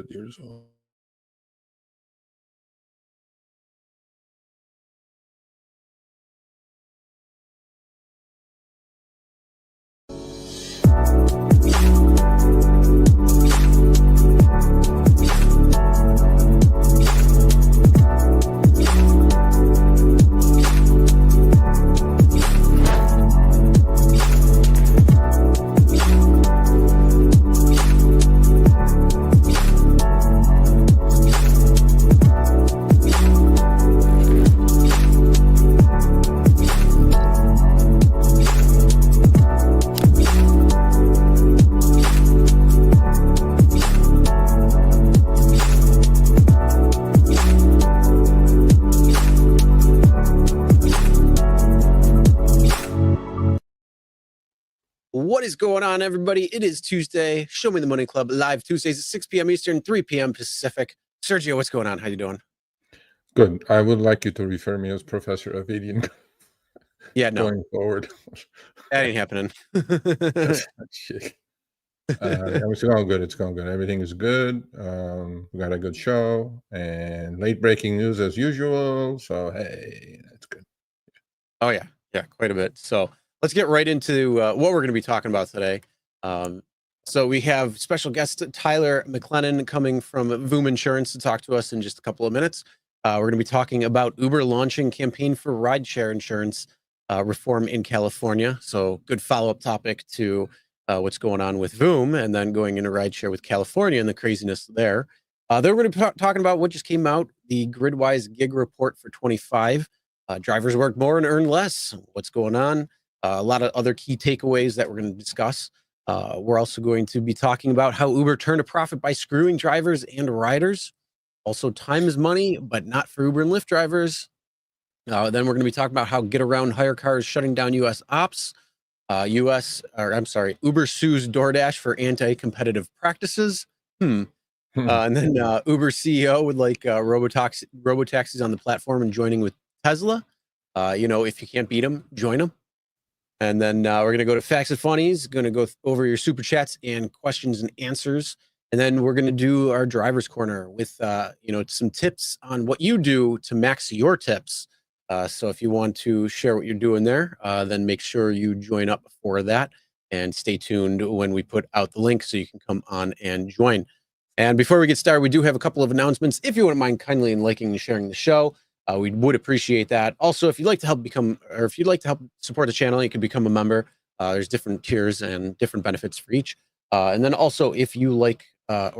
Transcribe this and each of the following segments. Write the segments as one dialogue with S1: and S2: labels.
S1: 100 years old.
S2: What is going on, everybody? It is Tuesday. Show Me the Money Club, live Tuesdays at 6 p.m. Eastern, 3 p.m. Pacific. Sergio, what's going on? How you doing?
S1: Good. I would like you to refer me as Professor Avidian
S2: Yeah, no,
S1: going forward.
S2: that ain't happening.
S1: Shit. It's going good. It's going good. Everything is good. We got a good show and late breaking news as usual. So, hey, that's good.
S2: Oh, yeah. Yeah, quite a bit. So let's get right into what we're going to be talking about today. So we have special guest Tyler MacLennan coming from Voom Insurance to talk to us in just a couple of minutes. We're going to be talking about Uber launching campaign for rideshare insurance reform in California. So good follow-up topic to what's going on with Voom, and then going into rideshare with California and the craziness there. Then we're going to be talking about what just came out, the Gridwise gig report for 25. Drivers work more and earn less. What's going on? A lot of other key takeaways that we're going to discuss. We're also going to be talking about how Uber turned a profit by screwing drivers and riders. Also, time is money, but not for Uber and Lyft drivers. Then we're going to be talking about how Getaround Hyrecar is shutting down U.S. ops. Uber sues DoorDash for anti-competitive practices. And then Uber CEO would like robotaxis on the platform and joining with Tesla. If you can't beat them, join them. And then we're going to go to Facts and Funnies, going to go over your super chats and questions and answers. And then we're going to do our driver's corner with, some tips on what you do to max your tips. So if you want to share what you're doing there, then make sure you join up for that and stay tuned when we put out the link so you can come on and join. And before we get started, we do have a couple of announcements. If you wouldn't mind kindly liking and sharing the show, we would appreciate that. Also, if you'd like to help support the channel, you can become a member. There's different tiers and different benefits for each. And then also, if you like, I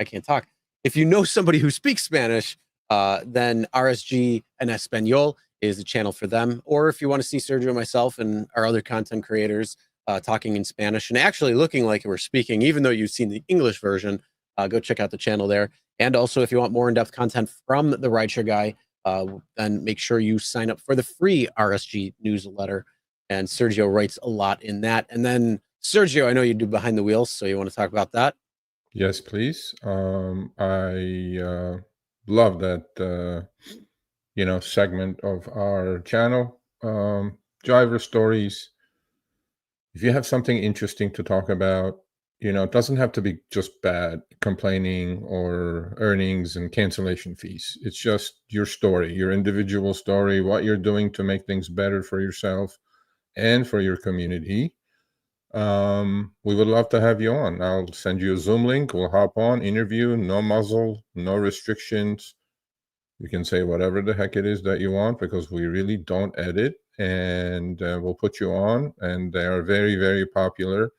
S2: can't talk. If you know somebody who speaks Spanish, then RSG en Español is the channel for them. Or if you want to see Sergio and myself and our other content creators talking in Spanish and actually looking like we're speaking, even though you've seen the English version, go check out the channel there. And also, if you want more in-depth content from the Rideshare guy, then make sure you sign up for the free RSG newsletter. And Sergio writes a lot in that. And then, Sergio, I know you do Behind the Wheels, so you want to talk about that?
S1: Yes, please. I love that, segment of our channel. Driver stories. If you have something interesting to talk about, it doesn't have to be just bad complaining or earnings and cancellation fees. It's just your story, your individual story, what you're doing to make things better for yourself and for your community. We would love to have you on. I'll send you a Zoom link. We'll hop on, interview, no muzzle, no restrictions. You can say whatever the heck it is that you want because we really don't edit, and we'll put you on, and they are very, very popular.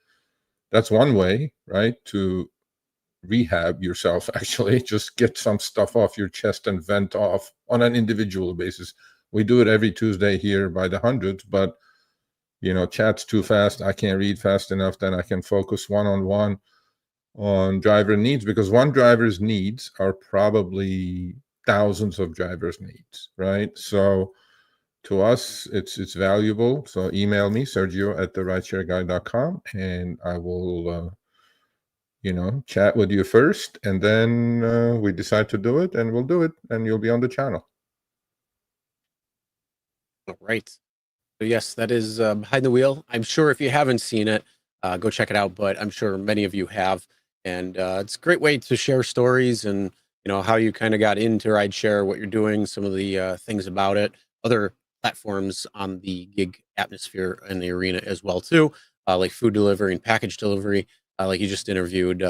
S1: That's one way, right, to rehab yourself, actually. Just get some stuff off your chest and vent off on an individual basis. We do it every Tuesday here by the hundreds, but, chat's too fast. I can't read fast enough. Then I can focus one-on-one on driver needs, because one driver's needs are probably thousands of drivers' needs, right? So to us, it's valuable. So email me, Sergio@therideshareguy.com, and I will, chat with you first, and then we decide to do it, and we'll do it, and you'll be on the channel.
S2: All right. So yes, that is Behind the Wheel. I'm sure if you haven't seen it, go check it out, but I'm sure many of you have. And it's a great way to share stories and, how you kind of got into rideshare, what you're doing, some of the things about it, other platforms on the gig atmosphere and the arena as well too, like food delivery and package delivery. Like you just interviewed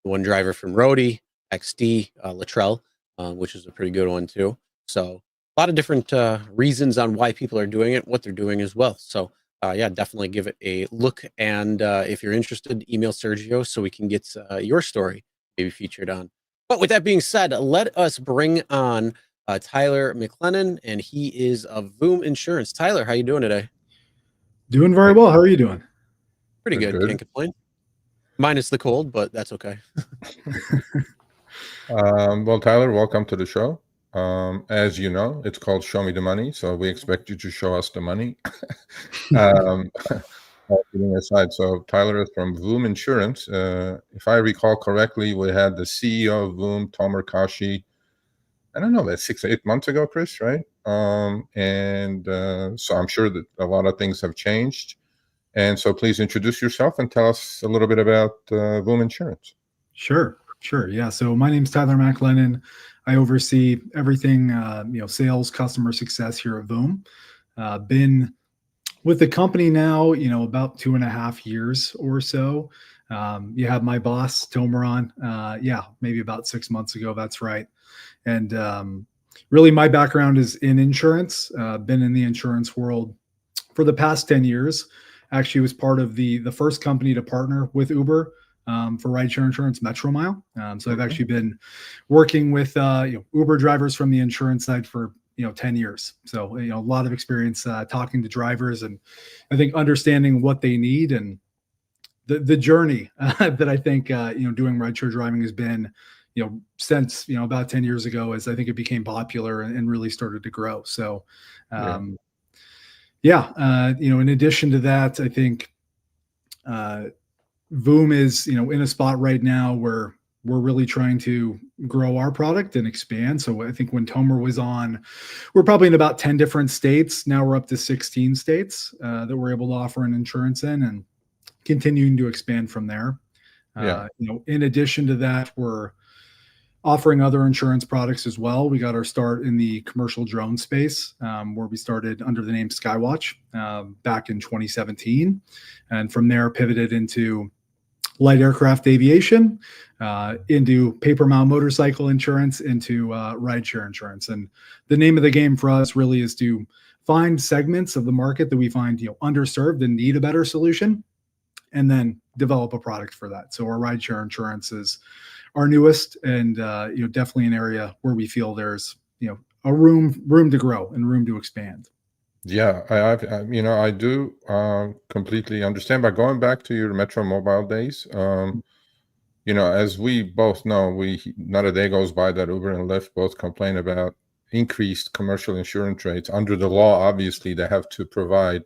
S2: one driver from Rody XD, Latrell, which is a pretty good one too. So a lot of different reasons on why people are doing it, what they're doing as well. So yeah, definitely give it a look. And if you're interested, email Sergio so we can get your story maybe featured on. But with that being said, let us bring on Tyler MacLennan, and he is of Voom Insurance. Tyler, how you doing today?
S3: Doing very well. How are you doing?
S2: Pretty good. Can't complain. Minus the cold, but that's okay.
S1: Well, Tyler, welcome to the show. As you know, it's called Show Me the Money, so we expect you to show us the money. All kidding aside, so Tyler is from Voom Insurance. If I recall correctly, we had the CEO of Voom, Tomer Kashi, I don't know, about 6-8 months ago, Chris, right? And so I'm sure that a lot of things have changed. And so please introduce yourself and tell us a little bit about Voom Insurance.
S3: Sure. Yeah. So my name's Tyler MacLennan. I oversee everything, sales, customer success here at Voom. Been with the company now, about 2.5 years or so. You have my boss, Tomer, on. Maybe about 6 months ago. That's right. And really, my background is in insurance. Been in the insurance world for the past 10 years. Actually was part of the first company to partner with Uber for rideshare insurance, Metro Mile. So I've actually been working with Uber drivers from the insurance side for 10 years. So a lot of experience talking to drivers, and I think understanding what they need and the journey that I think doing rideshare driving has been since about 10 years ago, as I think it became popular and really started to grow. So in addition to that, I think Voom is in a spot right now where we're really trying to grow our product and expand. So I think when Tomer was on, we're probably in about 10 different states. Now we're up to 16 states that we're able to offer an insurance in, and continuing to expand from there. In addition to that, we're offering other insurance products as well. We got our start in the commercial drone space, where we started under the name Skywatch back in 2017. And from there pivoted into light aircraft aviation, into paper mount motorcycle insurance, into rideshare insurance. And the name of the game for us really is to find segments of the market that we find underserved and need a better solution, and then develop a product for that. So our rideshare insurance is our newest, and definitely an area where we feel there's a room to grow and room to expand.
S1: Yeah, I do completely understand. But going back to your Metro Mobile days, as we both know, not a day goes by that Uber and Lyft both complain about increased commercial insurance rates. Under the law, obviously, they have to provide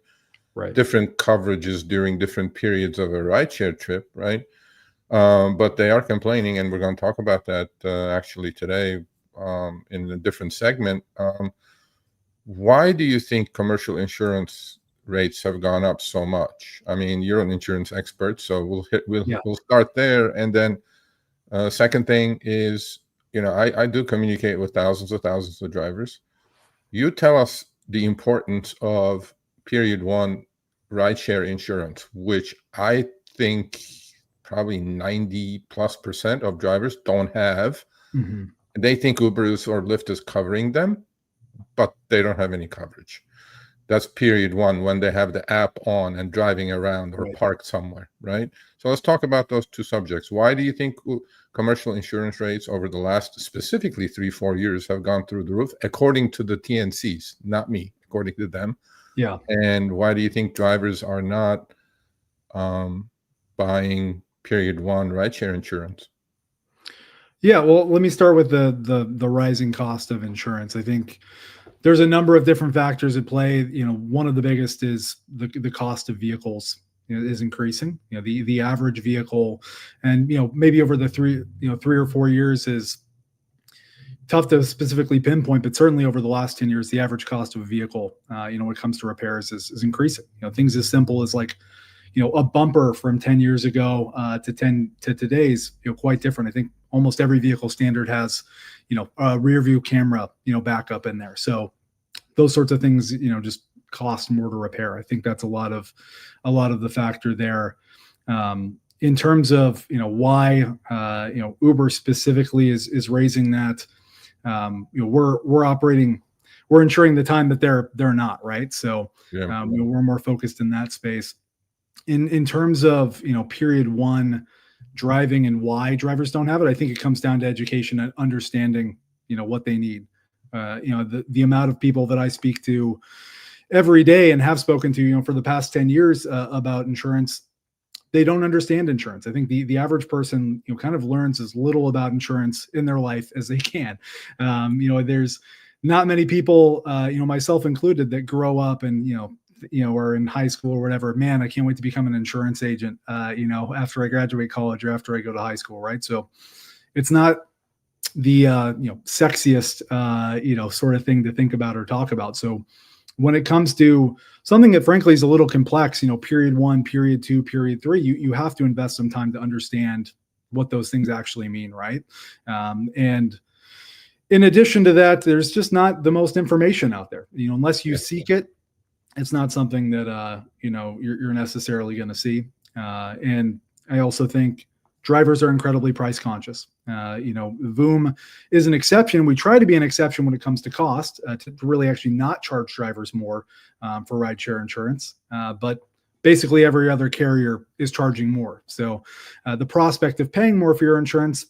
S1: different coverages during different periods of a rideshare trip, right? But they are complaining, and we're going to talk about that actually today in a different segment. Why do you think commercial insurance rates have gone up so much? I mean, you're an insurance expert, so we'll start there. And then second thing is, I do communicate with thousands of drivers. You tell us the importance of period one rideshare insurance, which I think probably 90+% of drivers don't have.
S3: Mm-hmm.
S1: They think Uber or Lyft is covering them, but they don't have any coverage. That's period one, when they have the app on and driving around or parked somewhere, right? So let's talk about those two subjects. Why do you think commercial insurance rates over the last specifically 3-4 years have gone through the roof, according to the TNCs, not me, according to them?
S3: Yeah.
S1: And why do you think drivers are not buying period one rideshare insurance?
S3: Yeah, well, let me start with the rising cost of insurance. I think there's a number of different factors at play. One of the biggest is the cost of vehicles is increasing. The average vehicle, and maybe over the 3 or 4 years is tough to specifically pinpoint, but certainly over the last 10 years, the average cost of a vehicle, when it comes to repairs is increasing. Things as simple as like a bumper from 10 years ago to today's, quite different. I think almost every vehicle standard has, a rear view camera, backup in there. So those sorts of things, just cost more to repair. I think that's a lot of the factor there. In terms of, why, Uber specifically is raising that, we're ensuring the time that they're not, right. So we're more focused in that space. In terms of, period one driving and why drivers don't have it, I think it comes down to education and understanding, what they need. The amount of people that I speak to every day and have spoken to, for the past 10 years about insurance, they don't understand insurance. I think the average person, kind of learns as little about insurance in their life as they can. There's not many people, myself included, that grow up and, or in high school or whatever, man, I can't wait to become an insurance agent, after I graduate college or after I go to high school. Right. So it's not the, sexiest, sort of thing to think about or talk about. So when it comes to something that frankly is a little complex, period one, period two, period three, you have to invest some time to understand what those things actually mean. Right. And in addition to that, there's just not the most information out there, unless you seek it. It's not something that, you're necessarily going to see. And I also think drivers are incredibly price conscious. Voom is an exception. We try to be an exception when it comes to cost, to really actually not charge drivers more for rideshare insurance. But basically every other carrier is charging more. So the prospect of paying more for your insurance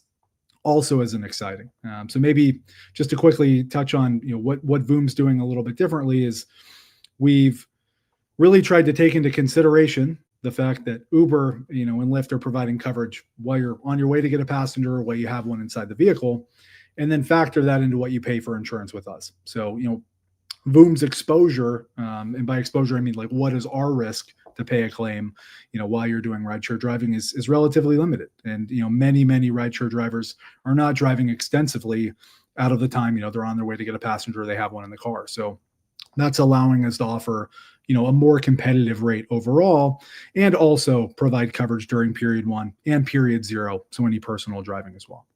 S3: also isn't exciting. So maybe just to quickly touch on, what Voom's doing a little bit differently is we've really tried to take into consideration the fact that Uber, and Lyft are providing coverage while you're on your way to get a passenger or while you have one inside the vehicle, and then factor that into what you pay for insurance with us. So, Voom's exposure, and by exposure, I mean, like, what is our risk to pay a claim, while you're doing rideshare driving is relatively limited. And, many rideshare drivers are not driving extensively out of the time, they're on their way to get a passenger, or they have one in the car. So that's allowing us to offer, a more competitive rate overall, and also provide coverage during period one and period zero. So any personal driving as well.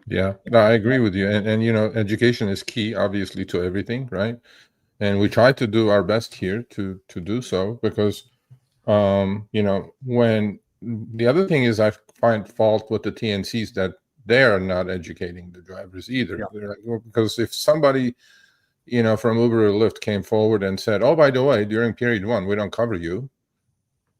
S1: Yeah, no, I agree with you. And education is key, obviously, to everything, right? And we try to do our best here to do so, because, when the other thing is, I find fault with the TNCs that they are not educating the drivers either.
S3: Yeah.
S1: They're like, well, because if somebody, from Uber or Lyft came forward and said, oh, by the way, during period one, we don't cover you,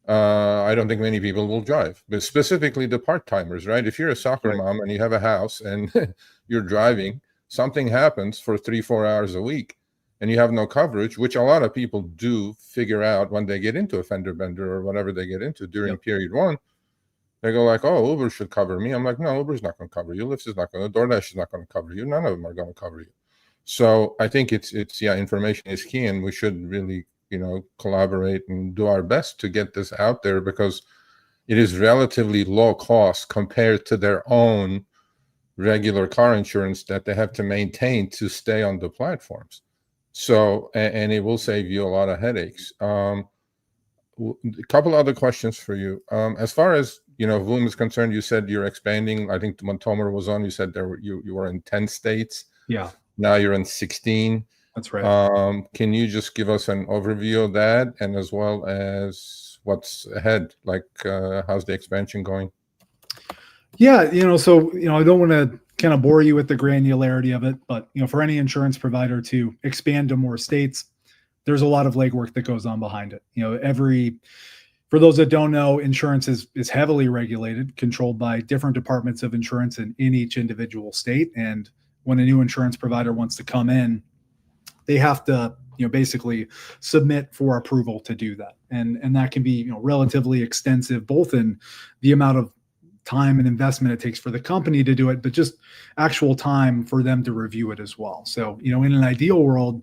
S1: I don't think many people will drive, but specifically the part-timers, right? If you're a soccer mom and you have a house and you're driving, something happens for 3-4 hours a week and you have no coverage, which a lot of people do figure out when they get into a fender bender or whatever they get into during period one. They go like, oh, Uber should cover me. I'm like, no, Uber's not going to cover you. Lyft is not going to, DoorDash is not going to cover you. None of them are going to cover you. So I think it's information is key, and we should really, collaborate and do our best to get this out there, because it is relatively low cost compared to their own regular car insurance that they have to maintain to stay on the platforms. So, and it will save you a lot of headaches. A couple other questions for you. As far as, Voom is concerned, you said you're expanding. I think when Tomer was on, you said you were in 10 states.
S3: Yeah.
S1: Now you're in 16.
S3: That's right.
S1: Can you just give us an overview of that, and as well as what's ahead? Like, how's the expansion going?
S3: Yeah, so, I don't want to kind of bore you with the granularity of it, but, for any insurance provider to expand to more states, there's a lot of legwork that goes on behind it. For those that don't know, insurance is heavily regulated, controlled by different departments of insurance in each individual state. And when a new insurance provider wants to come in, they have to, basically submit for approval to do that. And that can be, relatively extensive, both in the amount of time and investment it takes for the company to do it, but just actual time for them to review it as well. So, in an ideal world,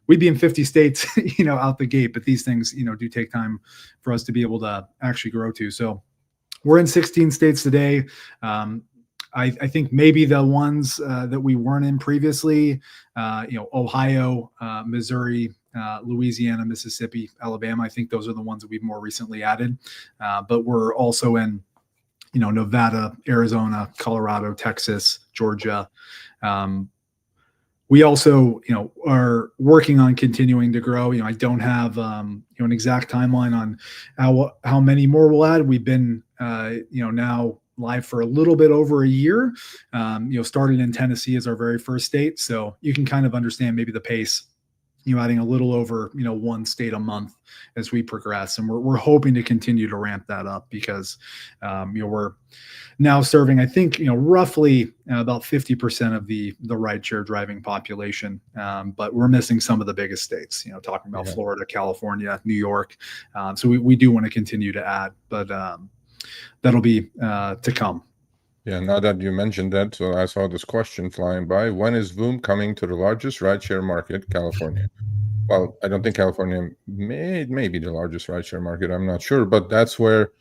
S3: we'd be in 50 states, out the gate, but these things, do take time for us to be able to actually grow to. So we're in 16 states today. I think maybe the ones that we weren't in previously, Ohio, Missouri, Louisiana, Mississippi, Alabama. I think those are the ones that we've more recently added. But we're also in, Nevada, Arizona, Colorado, Texas, Georgia. We also, are working on continuing to grow. I don't have, an exact timeline on how many more we'll add. We've been, now live for a little bit over a year. Started in Tennessee as our very first state. So you can kind of understand maybe the pace, adding a little over, one state a month as we progress. And we're hoping to continue to ramp that up because, we're now serving, I think, roughly about 50% of the rideshare driving population. But we're missing some of the biggest states, talking about Florida, California, New York. So we do want to continue to add, but that'll be to come.
S1: Yeah, now that you mentioned that, so I saw this question flying by. When is Voom coming to the largest rideshare market, California? Well, I don't think California may be the largest rideshare market. I'm not sure, but that's where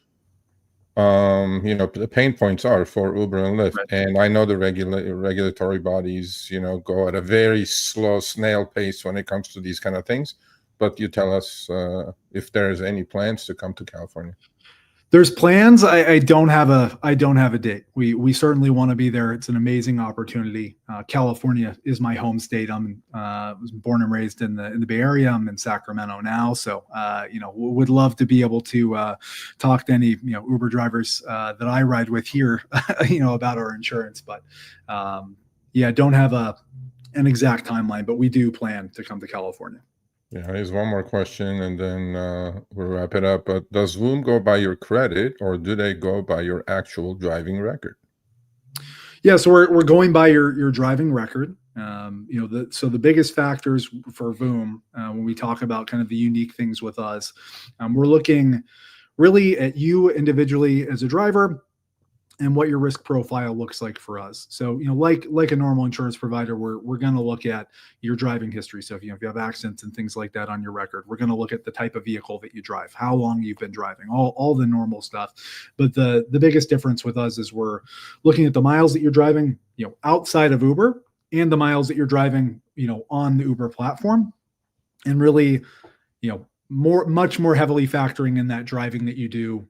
S1: the pain points are for Uber and Lyft. Right. And I know the regulatory bodies, go at a very slow snail pace when it comes to these kind of things. But you tell us if there's any plans to come to California.
S3: There's plans. I don't have a date. We certainly want to be there. It's an amazing opportunity. California is my home state. Was born and raised in the Bay Area. I'm in Sacramento now, so would love to be able to talk to any Uber drivers that I ride with here, about our insurance. But don't have an exact timeline, but we do plan to come to California.
S1: Yeah, here's one more question, and then we'll wrap it up. But does Voom go by your credit, or do they go by your actual driving record?
S3: Yeah, so we're going by your driving record. So the biggest factors for Voom when we talk about kind of the unique things with us, we're looking really at you individually as a driver and what your risk profile looks like for us. So, like a normal insurance provider, we're going to look at your driving history. So if you have accidents and things like that on your record, we're going to look at the type of vehicle that you drive, how long you've been driving, all the normal stuff. But the biggest difference with us is we're looking at the miles that you're driving, outside of Uber, and the miles that you're driving, on the Uber platform, and really, much more heavily factoring in that driving that you do,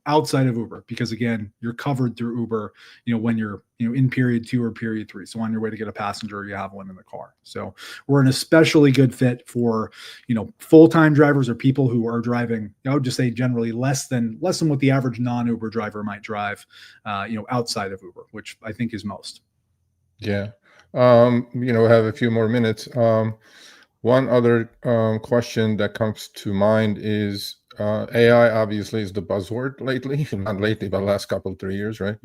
S3: outside of Uber, because again, you're covered through Uber, when you're, in period 2 or period 3. So on your way to get a passenger, you have one in the car. So we're an especially good fit for, full-time drivers or people who are driving, I would just say generally less than what the average non-Uber driver might drive, outside of Uber, which I think is most.
S1: Yeah. We have a few more minutes. One other question that comes to mind is AI obviously is the buzzword lately, not lately, but last couple, 3 years, right?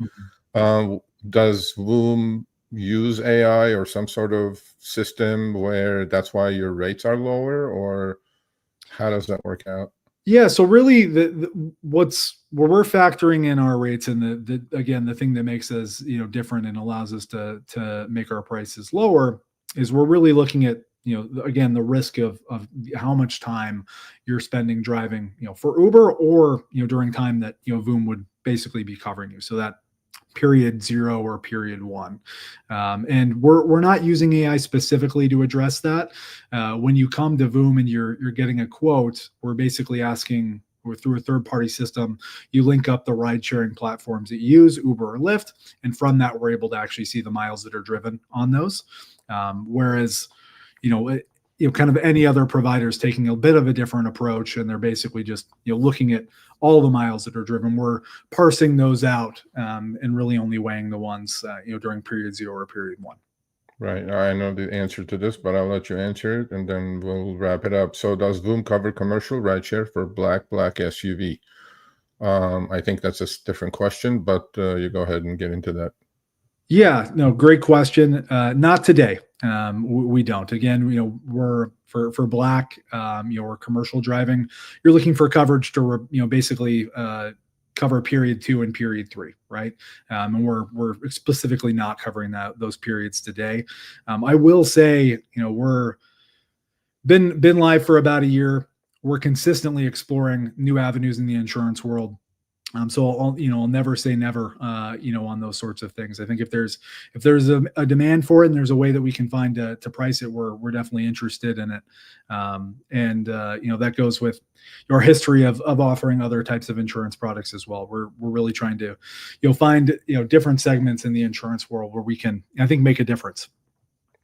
S1: Mm-hmm. Does Voom use AI or some sort of system where that's why your rates are lower, or how does that work out?
S3: Yeah, so really where we're factoring in our rates, and the thing that makes us different and allows us to make our prices lower is we're really looking at again, the risk of how much time you're spending driving, for Uber, or, during time that, Voom would basically be covering you. So that period 0 or period 1. And we're not using AI specifically to address that. When you come to Voom and you're getting a quote, we're basically asking, or through a third-party system, you link up the ride-sharing platforms that you use, Uber or Lyft, and from that, we're able to actually see the miles that are driven on those. Whereas kind of any other providers taking a bit of a different approach, and they're basically just looking at all the miles that are driven. We're parsing those out and really only weighing the ones during period 0 or period 1.
S1: Right. I know the answer to this, but I'll let you answer it, and then we'll wrap it up. So does Voom cover commercial rideshare for black SUV? I think that's a different question, but you go ahead and get into that.
S3: Yeah, no, great question. Not today. We don't. Again, we're for black, or commercial driving, you're looking for coverage to, basically cover period 2 and period 3, right? And we're specifically not covering those periods today. I will say, we're been live for about a year. We're consistently exploring new avenues in the insurance world. So I'll never say never, on those sorts of things. I think if there's a demand for it and there's a way that we can find to price it, we're definitely interested in it. That goes with your history of offering other types of insurance products as well. We're really trying to, find, different segments in the insurance world where we can, I think, make a difference.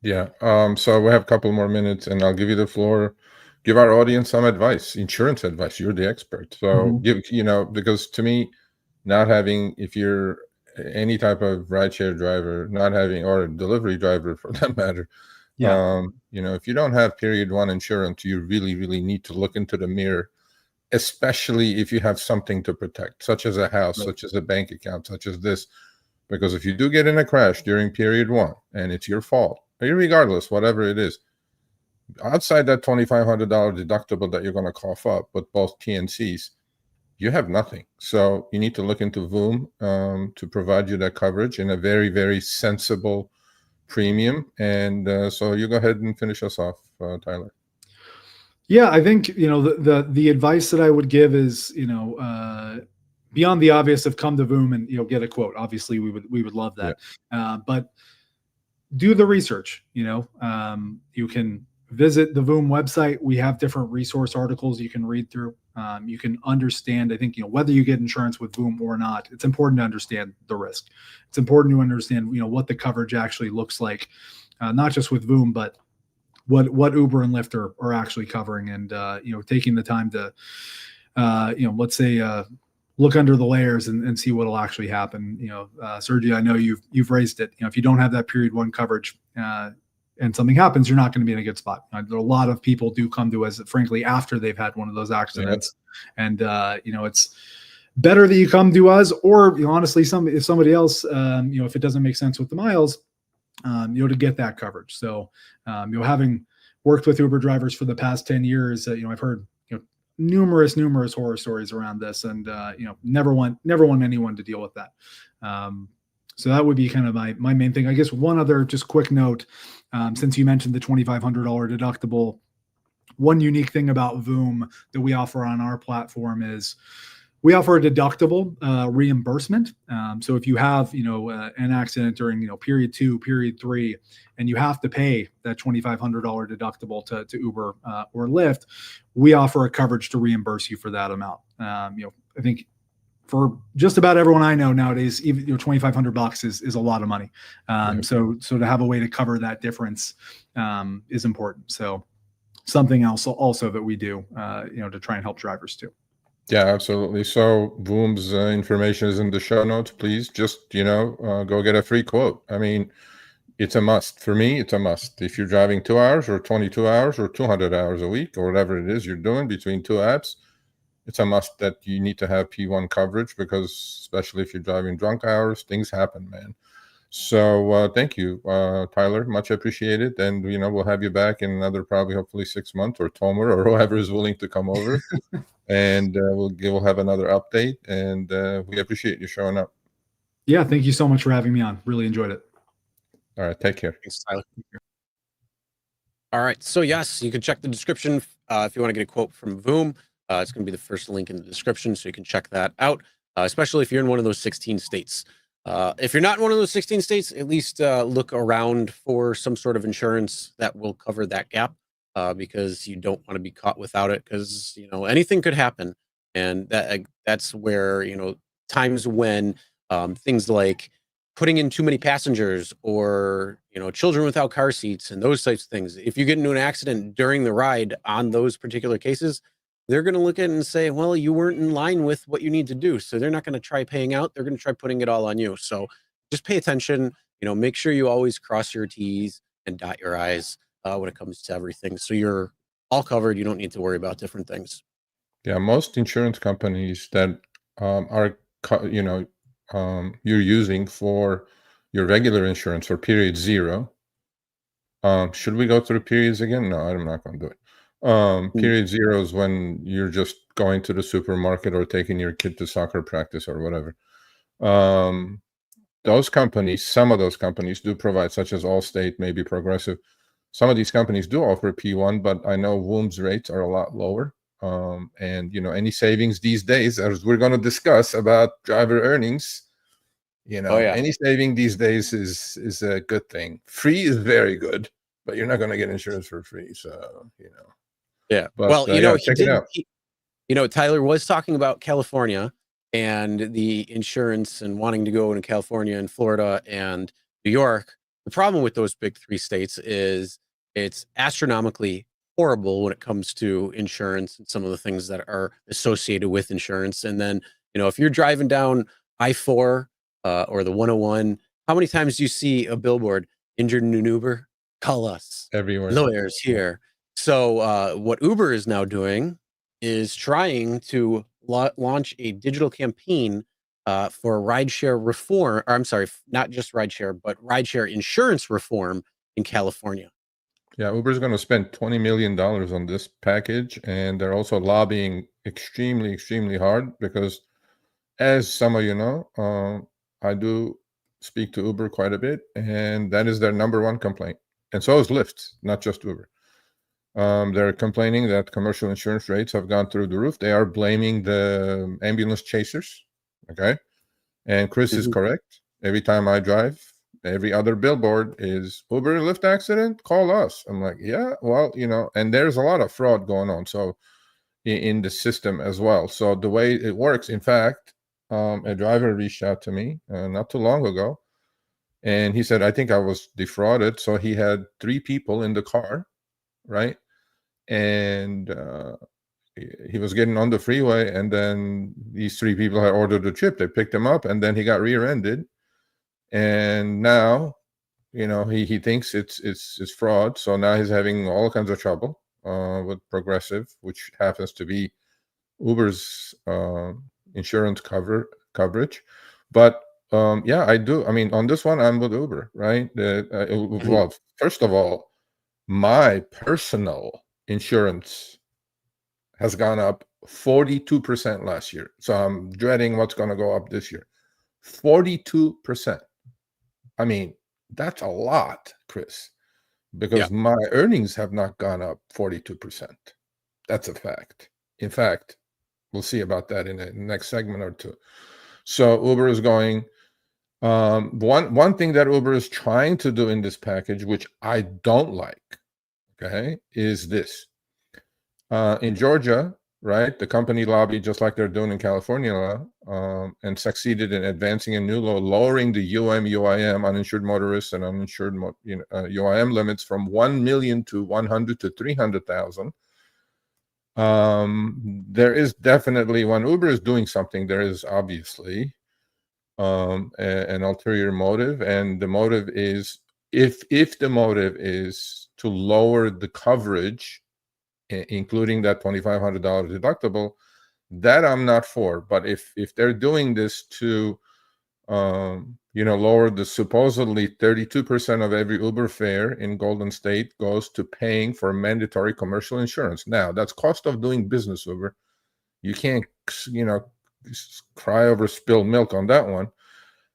S1: Yeah. So we have a couple more minutes and I'll give you the floor. Give our audience some advice, insurance advice. You're the expert. So give, because to me, not having, if you're any type of rideshare driver, not having, or a delivery driver for that matter, if you don't have period one insurance, you really, really need to look into the mirror, especially if you have something to protect, such as a house, such as a bank account, such as this. Because if you do get in a crash during period one and it's your fault, regardless, whatever it is, outside that $2,500 deductible that you're going to cough up with both PNCs, you have nothing. So you need to look into Voom to provide you that coverage in a very, very sensible premium. And so you go ahead and finish us off, Tyler.
S3: Yeah, I think, the advice that I would give is, beyond the obvious of come to Voom and, get a quote. Obviously, we would love that. Yeah. But do the research. You can visit the Voom website. We have different resource articles you can read through. You can understand, I think, whether you get insurance with Voom or not, it's important to understand the risk. It's important to understand, what the coverage actually looks like, not just with Voom, but what Uber and Lyft are actually covering, and taking the time to let's say look under the layers and see what'll actually happen. Sergio, I know you've raised it. If you don't have that period one coverage and something happens, you're not going to be in a good spot. A lot of people do come to us, frankly, after they've had one of those accidents, and it's better that you come to us, or honestly, if somebody else, if it doesn't make sense with the miles, to get that coverage. So, having worked with Uber drivers for the past 10 years, I've heard, numerous horror stories around this, and, never want anyone to deal with that. So that would be kind of my main thing. I guess one other just quick note, since you mentioned the $2,500 deductible, one unique thing about Voom that we offer on our platform is we offer a deductible reimbursement. So if you have, an accident during, period 2, period 3, and you have to pay that $2,500 deductible to Uber or Lyft, we offer a coverage to reimburse you for that amount. I think for just about everyone I know nowadays, even $2,500 is a lot of money. So to have a way to cover that difference is important. So something else also that we do, to try and help drivers too.
S1: Yeah, absolutely. So Voom's information is in the show notes. Please just, go get a free quote. I mean, it's a must. For me, it's a must. If you're driving 2 hours or 22 hours or 200 hours a week or whatever it is you're doing between two apps, it's a must that you need to have P1 coverage, because especially if you're driving drunk hours, things happen, man. So thank you, Tyler. Much appreciated. And, we'll have you back in another probably hopefully 6 months, or Tomer or whoever is willing to come over. And we'll have another update. And we appreciate you showing up.
S3: Yeah, thank you so much for having me on. Really enjoyed it.
S1: All right, take care.
S2: Thanks, Tyler. All right, so yes, you can check the description if you want to get a quote from Voom. It's going to be the first link in the description, so you can check that out, especially if you're in one of those 16 states. If you're not in one of those 16 states, at least look around for some sort of insurance that will cover that gap, because you don't want to be caught without it, because anything could happen. And that's where times when things like putting in too many passengers, or children without car seats and those types of things, if you get into an accident during the ride on those particular cases, they're going to look at it and say, well, you weren't in line with what you need to do. So they're not going to try paying out. They're going to try putting it all on you. So just pay attention, make sure you always cross your T's and dot your I's when it comes to everything. So you're all covered. You don't need to worry about different things.
S1: Yeah. Most insurance companies that you're using for your regular insurance for period 0. Should we go through periods again? No, I'm not going to do it. Period 0 is when you're just going to the supermarket or taking your kid to soccer practice or whatever. Those companies, some of those companies do provide, such as Allstate, maybe Progressive. Some of these companies do offer P1, but I know Voom's rates are a lot lower. And any savings these days, as we're going to discuss about driver earnings, any saving these days is a good thing. Free is very good, but you're not going to get insurance for free. So
S2: Yeah.
S1: But,
S2: well,
S1: check it out.
S2: Tyler was talking about California and the insurance and wanting to go into California and Florida and New York. The problem with those big three states is it's astronomically horrible when it comes to insurance and some of the things that are associated with insurance. And then, if you're driving down I-4 or the 101, how many times do you see a billboard, injured in an Uber? Call us.
S1: Everywhere.
S2: Lawyers here. So what Uber is now doing is trying to launch a digital campaign for rideshare reform. Or I'm sorry, not just rideshare, but rideshare insurance reform in California.
S1: Yeah, Uber's going to spend $20 million on this package, and they're also lobbying extremely, extremely hard because, as some of you know, I do speak to Uber quite a bit, and that is their number one complaint. And so is Lyft, not just Uber. They're complaining that commercial insurance rates have gone through the roof. They are blaming the ambulance chasers. Okay. And Chris is correct. Every time I drive, every other billboard is Uber and Lyft accident, call us. I'm like, yeah, well, and there's a lot of fraud going on. So in the system as well. So the way it works, in fact, a driver reached out to me not too long ago. And he said, I think I was defrauded. So he had 3 people in the car, right? And he was getting on the freeway, and then these 3 people had ordered a trip. They picked him up, and then he got rear-ended. And now, he thinks it's fraud. So now he's having all kinds of trouble with Progressive, which happens to be Uber's insurance coverage. But yeah, I do. I mean, on this one, I'm with Uber, right? Well, first of all, my personal insurance has gone up 42% last year. So I'm dreading what's going to go up this year. 42%. I mean, that's a lot, Chris, because my earnings have not gone up 42%. That's a fact. In fact, we'll see about that in the next segment or two. So Uber is going. One thing that Uber is trying to do in this package, which I don't like, okay, is this. In Georgia, right, the company lobbied just like they're doing in California, and succeeded in advancing a new law lowering the UIM, uninsured motorists and uninsured UIM limits from 1 million to 100 to 300,000. There is definitely, when Uber is doing something, there is obviously an ulterior motive, and the motive is, if the motive is to lower the coverage, including that $2,500 deductible, that I'm not for. But if they're doing this to lower the supposedly 32% of every Uber fare in Golden State goes to paying for mandatory commercial insurance. Now, that's cost of doing business, Uber. You can't cry over spilled milk on that one.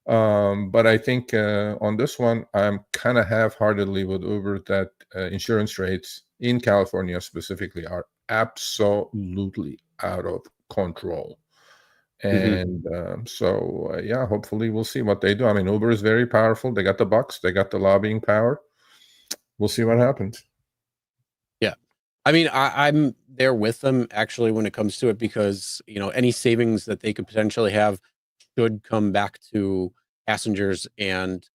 S1: But I think on this one, I'm kind of half-heartedly with Uber that insurance rates in California specifically are absolutely out of control. And so, yeah, hopefully we'll see what they do. I mean, Uber is very powerful. They got the bucks. They got the lobbying power. We'll see what happens.
S2: Yeah. I mean, I'm there with them, actually, when it comes to it, because, any savings that they could potentially have should come back to passengers and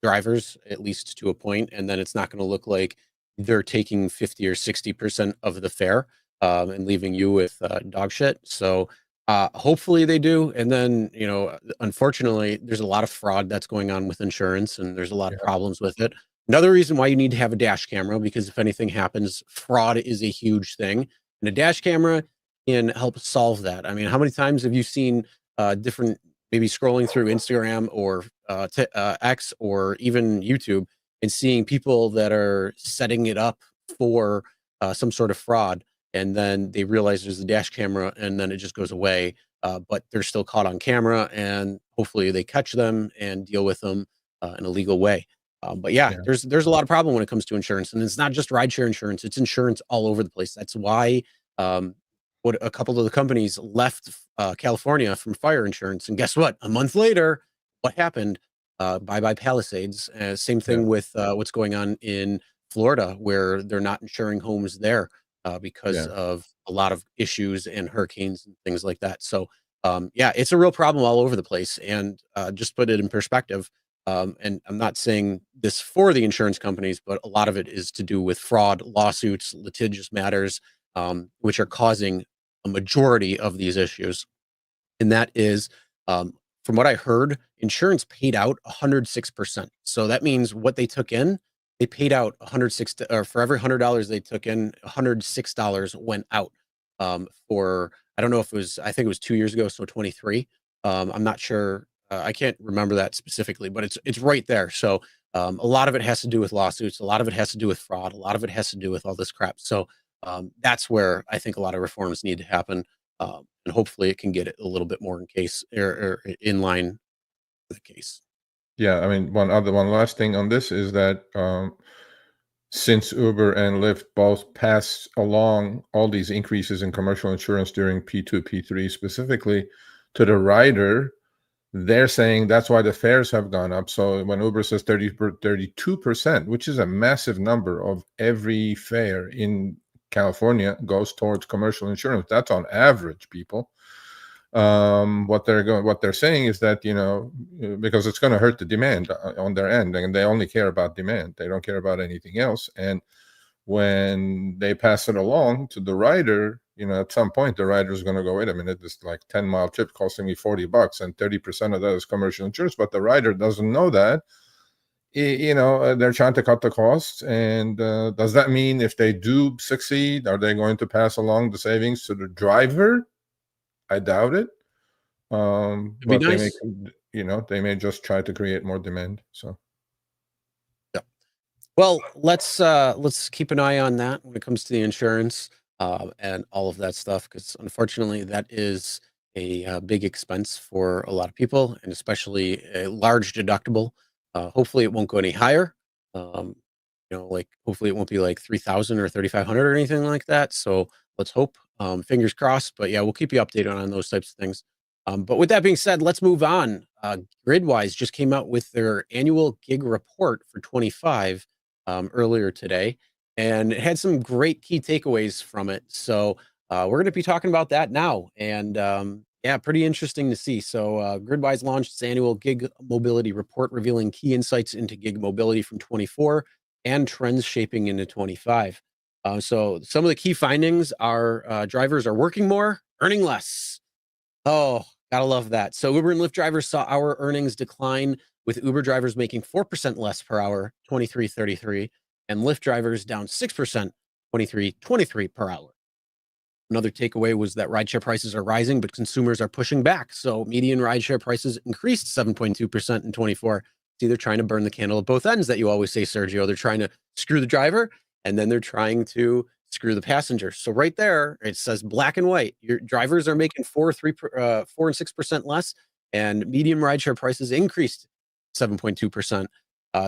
S2: drivers, at least to a point. And then it's not going to look like they're taking 50 or 60% of the fare and leaving you with dog shit. So hopefully they do. And then, unfortunately, there's a lot of fraud that's going on with insurance, and there's a lot of problems with it. Another reason why you need to have a dash camera, because if anything happens, fraud is a huge thing. And a dash camera can help solve that. I mean, how many times have you seen different, maybe scrolling through Instagram or X or even YouTube, and seeing people that are setting it up for some sort of fraud, and then they realize there's a dash camera, and then it just goes away, but they're still caught on camera, and hopefully they catch them and deal with them in a legal way. But yeah, there's a lot of problem when it comes to insurance, and it's not just rideshare insurance; it's insurance all over the place. That's why what a couple of the companies left California from fire insurance, and guess what? A month later, what happened? Bye-bye Palisades. Same thing with what's going on in Florida, where they're not insuring homes there because of a lot of issues and hurricanes and things like that. So yeah, it's a real problem all over the place. And just put it in perspective, and I'm not saying this for the insurance companies, but a lot of it is to do with fraud, lawsuits, litigious matters, which are causing a majority of these issues. And that is, from what I heard, insurance paid out 106%. So that means what they took in, they paid out 106, or for every $100 they took in, $106 went out. For, I don't know if it was, I think it was 2 years ago, so 23. I'm not sure. I can't remember that specifically, but it's right there. So a lot of it has to do with lawsuits. A lot of it has to do with fraud. A lot of it has to do with all this crap. So that's where I think a lot of reforms need to happen. And hopefully it can get it a little bit more in case or in line with the case.
S1: Yeah, I mean, one last thing on this is that since Uber and Lyft both passed along all these increases in commercial insurance during P2, P3 specifically to the rider, they're saying that's why the fares have gone up. So when Uber says 32%, which is a massive number of every fare in California goes towards commercial insurance. That's on average, people. What they're saying is that, you know, because it's going to hurt the demand on their end, and they only care about demand. They don't care about anything else. And when they pass it along to the rider, you know, at some point the rider is going to go, wait a minute, this like 10-mile trip costing me $40 and 30% of that is commercial insurance, but the rider doesn't know that. You know, they're trying to cut the costs. And does that mean if they do succeed, are they going to pass along the savings to the driver? I doubt it. But nice. They may just try to create more demand. So
S2: yeah. Well, let's keep an eye on that when it comes to the insurance and all of that stuff, because unfortunately that is a big expense for a lot of people, and especially a large deductible. Hopefully it won't go any higher. Like hopefully it won't be like 3,000 or 3,500 or anything like that. So let's hope, fingers crossed, but yeah, we'll keep you updated on those types of things. But with that being said, let's move on. Gridwise just came out with their annual gig report for 25 earlier today, and it had some great key takeaways from it. So we're going to be talking about that now. And yeah, pretty interesting to see. So Gridwise launched its annual gig mobility report, revealing key insights into gig mobility from 24 and trends shaping into 25. So some of the key findings are drivers are working more, earning less. Oh, gotta love that. So Uber and Lyft drivers saw hour earnings decline, with Uber drivers making 4% less per hour, 23.33, and Lyft drivers down 6%, 23.23 per hour. Another takeaway was that rideshare prices are rising, but consumers are pushing back. So median rideshare prices increased 7.2% in 24. See, they're trying to burn the candle at both ends that you always say, Sergio. They're trying to screw the driver, and then they're trying to screw the passenger. So right there, it says black and white. Your drivers are making 4 and 6% less, and median rideshare prices increased 7.2%.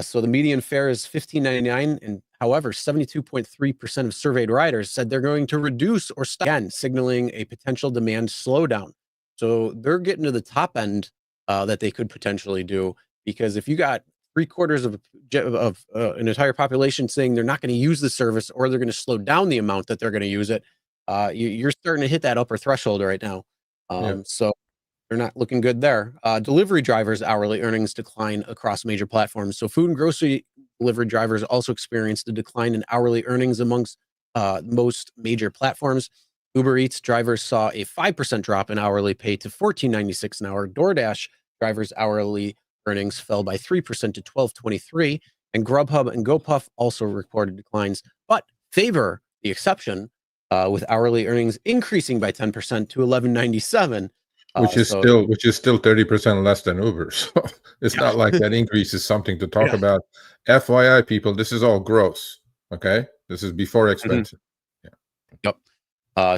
S2: So the median fare is $15.99, and however, 72.3% of surveyed riders said they're going to reduce or stop, again, signaling a potential demand slowdown. So they're getting to the top end that they could potentially do, because if you got 3/4 of an entire population saying they're not going to use the service, or they're going to slow down the amount that they're going to use it, you're starting to hit that upper threshold right now. So they're not looking good there. Delivery drivers' hourly earnings decline across major platforms. So food and grocery delivery drivers also experienced a decline in hourly earnings amongst most major platforms. Uber Eats drivers saw a 5% drop in hourly pay to $14.96 an hour. DoorDash drivers' hourly earnings fell by 3% to $12.23. And Grubhub and GoPuff also recorded declines, but favor the exception, with hourly earnings increasing by 10% to $11.97.
S1: Which is still 30% less than Uber. So it's not like that increase is something to talk about. FYI, people, this is all gross. Okay, this is before expenses.
S2: Yep.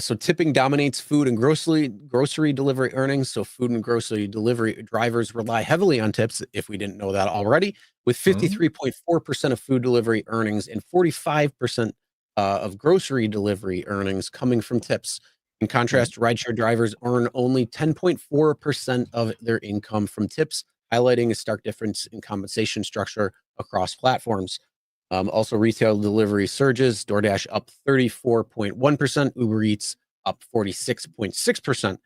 S2: So tipping dominates food and grocery delivery earnings. So food and grocery delivery drivers rely heavily on tips, if we didn't know that already, with 53.4% of food delivery earnings and 45% of grocery delivery earnings coming from tips. In contrast, rideshare drivers earn only 10.4% of their income from tips, highlighting a stark difference in compensation structure across platforms. Also, retail delivery surges, DoorDash up 34.1%, Uber Eats up 46.6%.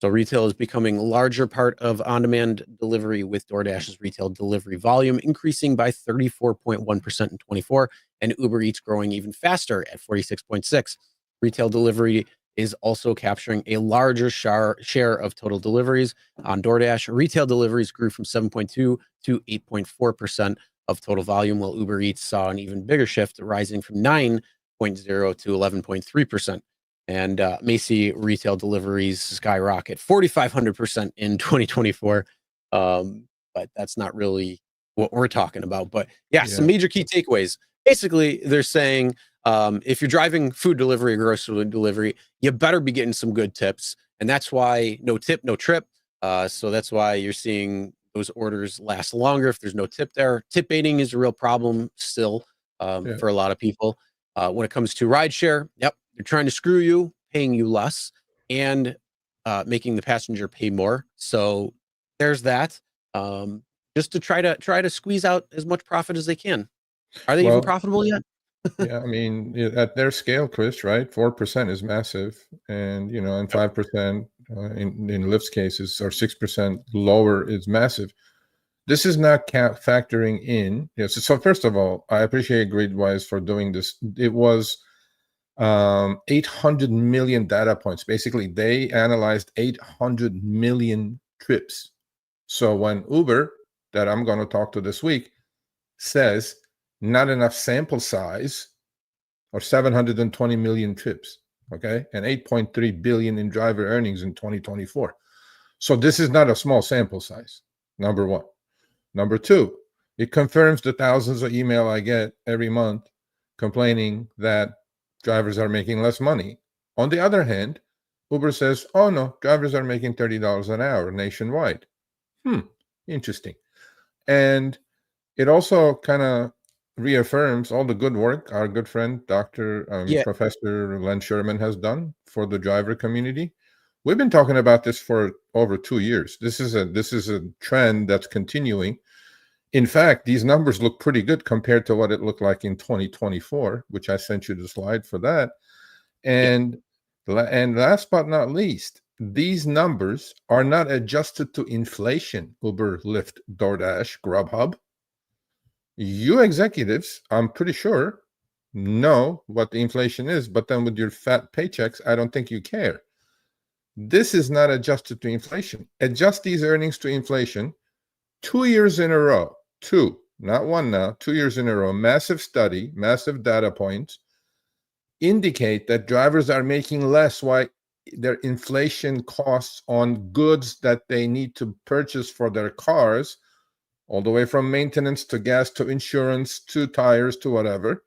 S2: So retail is becoming a larger part of on-demand delivery, with DoorDash's retail delivery volume increasing by 34.1% in 24, and Uber Eats growing even faster at 46.6. Retail delivery is also capturing a larger share of total deliveries. On DoorDash, retail deliveries grew from 7.2 to 8.4% of total volume, while Uber Eats saw an even bigger shift, rising from 9.0 to 11.3%. And may see retail deliveries skyrocket 4,500% in 2024. But that's not really what we're talking about. But yeah, some major key takeaways. Basically, they're saying if you're driving food delivery or grocery delivery, you better be getting some good tips. And that's why no tip, no trip. So that's why you're seeing those orders last longer if there's no tip there. Tip baiting is a real problem still for a lot of people. When it comes to rideshare, yep, they're trying to screw you, paying you less, and making the passenger pay more. So there's that. Just to try to squeeze out as much profit as they can. Are they even profitable yet?
S1: Yeah, I mean, at their scale, Chris, right? 4% is massive, and and 5% in Lyft's cases, or 6% lower is massive. This is not factoring in. So first of all, I appreciate Gridwise for doing this. It was 800 million data points. Basically, they analyzed 800 million trips. So when Uber, that I'm going to talk to this week, says not enough sample size, or 720 million trips, okay, and 8.3 billion in driver earnings in 2024. So this is not a small sample size, number one. Number two, it confirms the thousands of email I get every month complaining that drivers are making less money. On the other hand, Uber says, oh no, drivers are making $30 an hour nationwide. Interesting. And it also kind of reaffirms all the good work our good friend Professor Len Sherman has done for the driver community. We've been talking about this for over 2 years. This is a trend that's continuing. In fact, these numbers look pretty good compared to what it looked like in 2024, which I sent you the slide for that. And last but not least, these numbers are not adjusted to inflation. Uber, Lyft, DoorDash, Grubhub. You executives, I'm pretty sure, know what the inflation is, but then with your fat paychecks, I don't think you care. This is not adjusted to inflation. Adjust these earnings to inflation 2 years in a row. 2, not 1 now, 2 years in a row. Massive study, massive data points indicate that drivers are making less while their inflation costs on goods that they need to purchase for their cars, all the way from maintenance to gas to insurance to tires to whatever,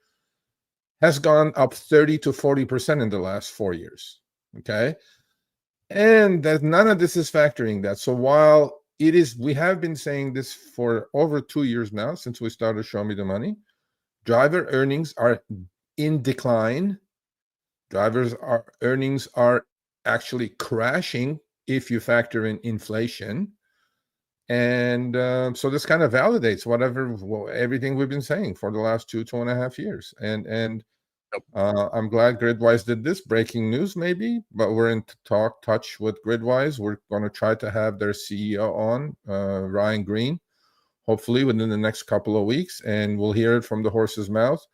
S1: has gone up 30 to 40% in the last 4 years. Okay. And that none of this is factoring that. So while it is, we have been saying this for over 2 years now, since we started Show Me the Money, driver earnings are in decline. Earnings are actually crashing if you factor in inflation. And so this kind of validates everything we've been saying for the last 2.5 years. And I'm glad Gridwise did this. Breaking news, maybe, but we're in touch with Gridwise. We're going to try to have their CEO on, Ryan Green, hopefully within the next couple of weeks, and we'll hear it from the horse's mouth.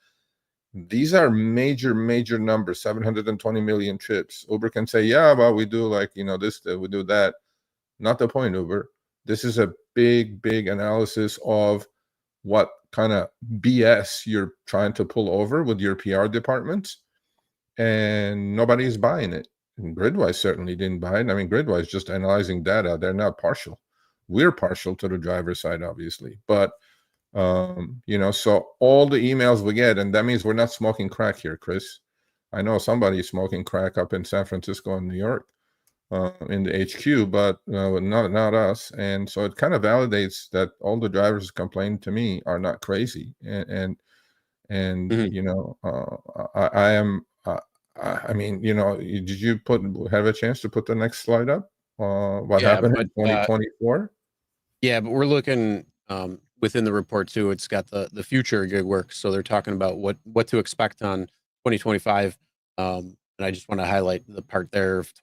S1: These are major numbers, 720 million trips. Uber can say, yeah, well, we do this, we do that. Not the point, Uber. This is a big analysis of what kind of BS you're trying to pull over with your PR departments, and nobody's buying it. And Gridwise certainly didn't buy it. I mean, Gridwise just analyzing data. They're not partial. We're partial to the driver's side, obviously, but so all the emails we get, and that means we're not smoking crack here, Chris. I know somebody's smoking crack up in San Francisco and New York, in the HQ, but not us. And so it kind of validates that all the drivers complaining to me are not crazy. And I mean, did you have a chance to put the next slide up? What
S2: Yeah,
S1: happened
S2: but,
S1: in 2024?
S2: Yeah, but we're looking within the report too. It's got the future gig work, so they're talking about what to expect on 2025. And I just want to highlight the part there of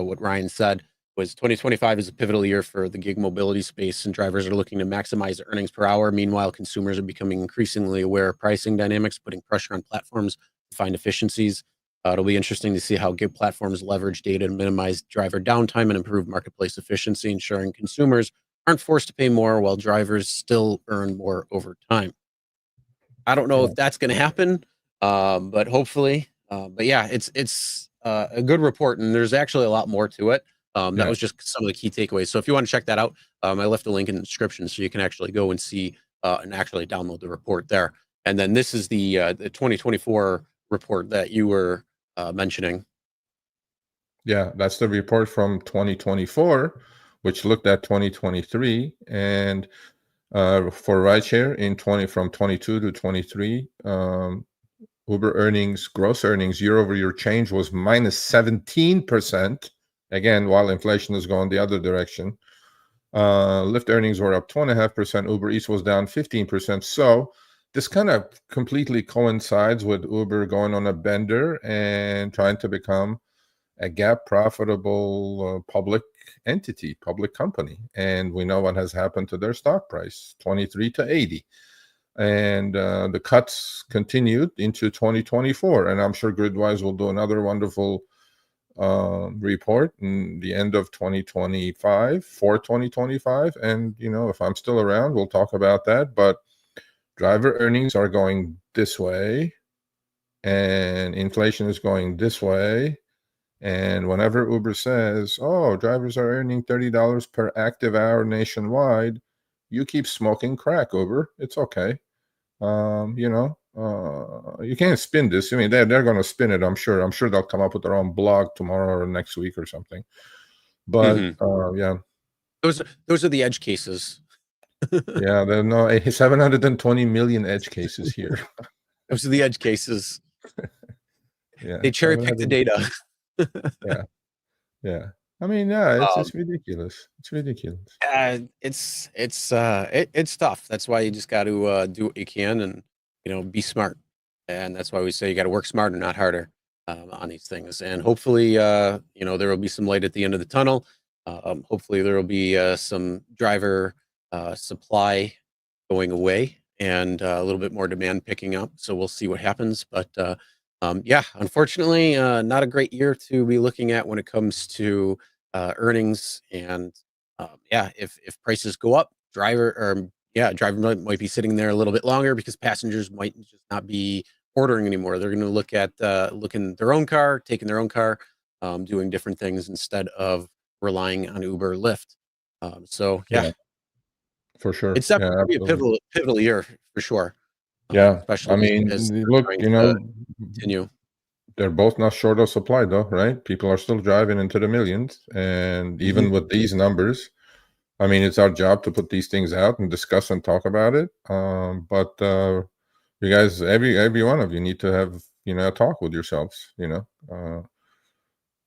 S2: what Ryan said was 2025 is a pivotal year for the gig mobility space, and drivers are looking to maximize earnings per hour. Meanwhile, consumers are becoming increasingly aware of pricing dynamics, putting pressure on platforms to find efficiencies. It'll be interesting to see how gig platforms leverage data to minimize driver downtime and improve marketplace efficiency, ensuring consumers aren't forced to pay more while drivers still earn more over time. I don't know
S1: Yeah.
S2: if that's going to happen, but hopefully. But yeah, it's a good report, and there's actually a lot more to it. That was just some of the key takeaways. So if you want to check that out, I left a link in the description so you can actually go and see and actually download the report there. And then this is the 2024 report that you were mentioning.
S1: Yeah, that's the report from 2024, which looked at 2023, and for rideshare from 22 to 23, Uber earnings, gross earnings, year-over-year change was minus 17%. Again, while inflation is going the other direction. Lyft earnings were up 2.5%. Uber Eats was down 15%. So this kind of completely coincides with Uber going on a bender and trying to become a GAAP profitable public entity, public company. And we know what has happened to their stock price, 23 to 80. And the cuts continued into 2024. And I'm sure Gridwise will do another wonderful report in the end of 2025 for 2025. And, if I'm still around, we'll talk about that. But driver earnings are going this way, and inflation is going this way. And whenever Uber says, oh, drivers are earning $30 per active hour nationwide, you keep smoking crack, Uber. It's okay. You can't spin this. I mean, they're going to spin it, I'm sure. I'm sure they'll come up with their own blog tomorrow or next week or something. But yeah.
S2: Those are the edge cases.
S1: Yeah, there are no 720 million edge cases here.
S2: Those are the edge cases.
S1: Yeah,
S2: they cherry pick the data.
S1: Yeah. I mean, yeah, it's ridiculous. It's ridiculous.
S2: It's tough. That's why you just got to do what you can and be smart. And that's why we say you got to work smarter, not harder, on these things. And hopefully, there will be some light at the end of the tunnel. Hopefully, there will be some driver supply going away and a little bit more demand picking up. So we'll see what happens. But yeah, unfortunately, not a great year to be looking at when it comes to earnings. And yeah, if prices go up, driver might be sitting there a little bit longer because passengers might just not be ordering anymore. They're going to look at taking their own car, doing different things instead of relying on Uber or Lyft. So yeah,
S1: for sure.
S2: It's definitely a pivotal year for sure.
S1: Yeah,
S2: especially
S1: I mean, look,
S2: continue.
S1: They're both not short of supply, though, right? People are still driving into the millions, and even with these numbers, I mean, it's our job to put these things out and discuss and talk about it. But you guys, every one of you need to have a talk with yourselves.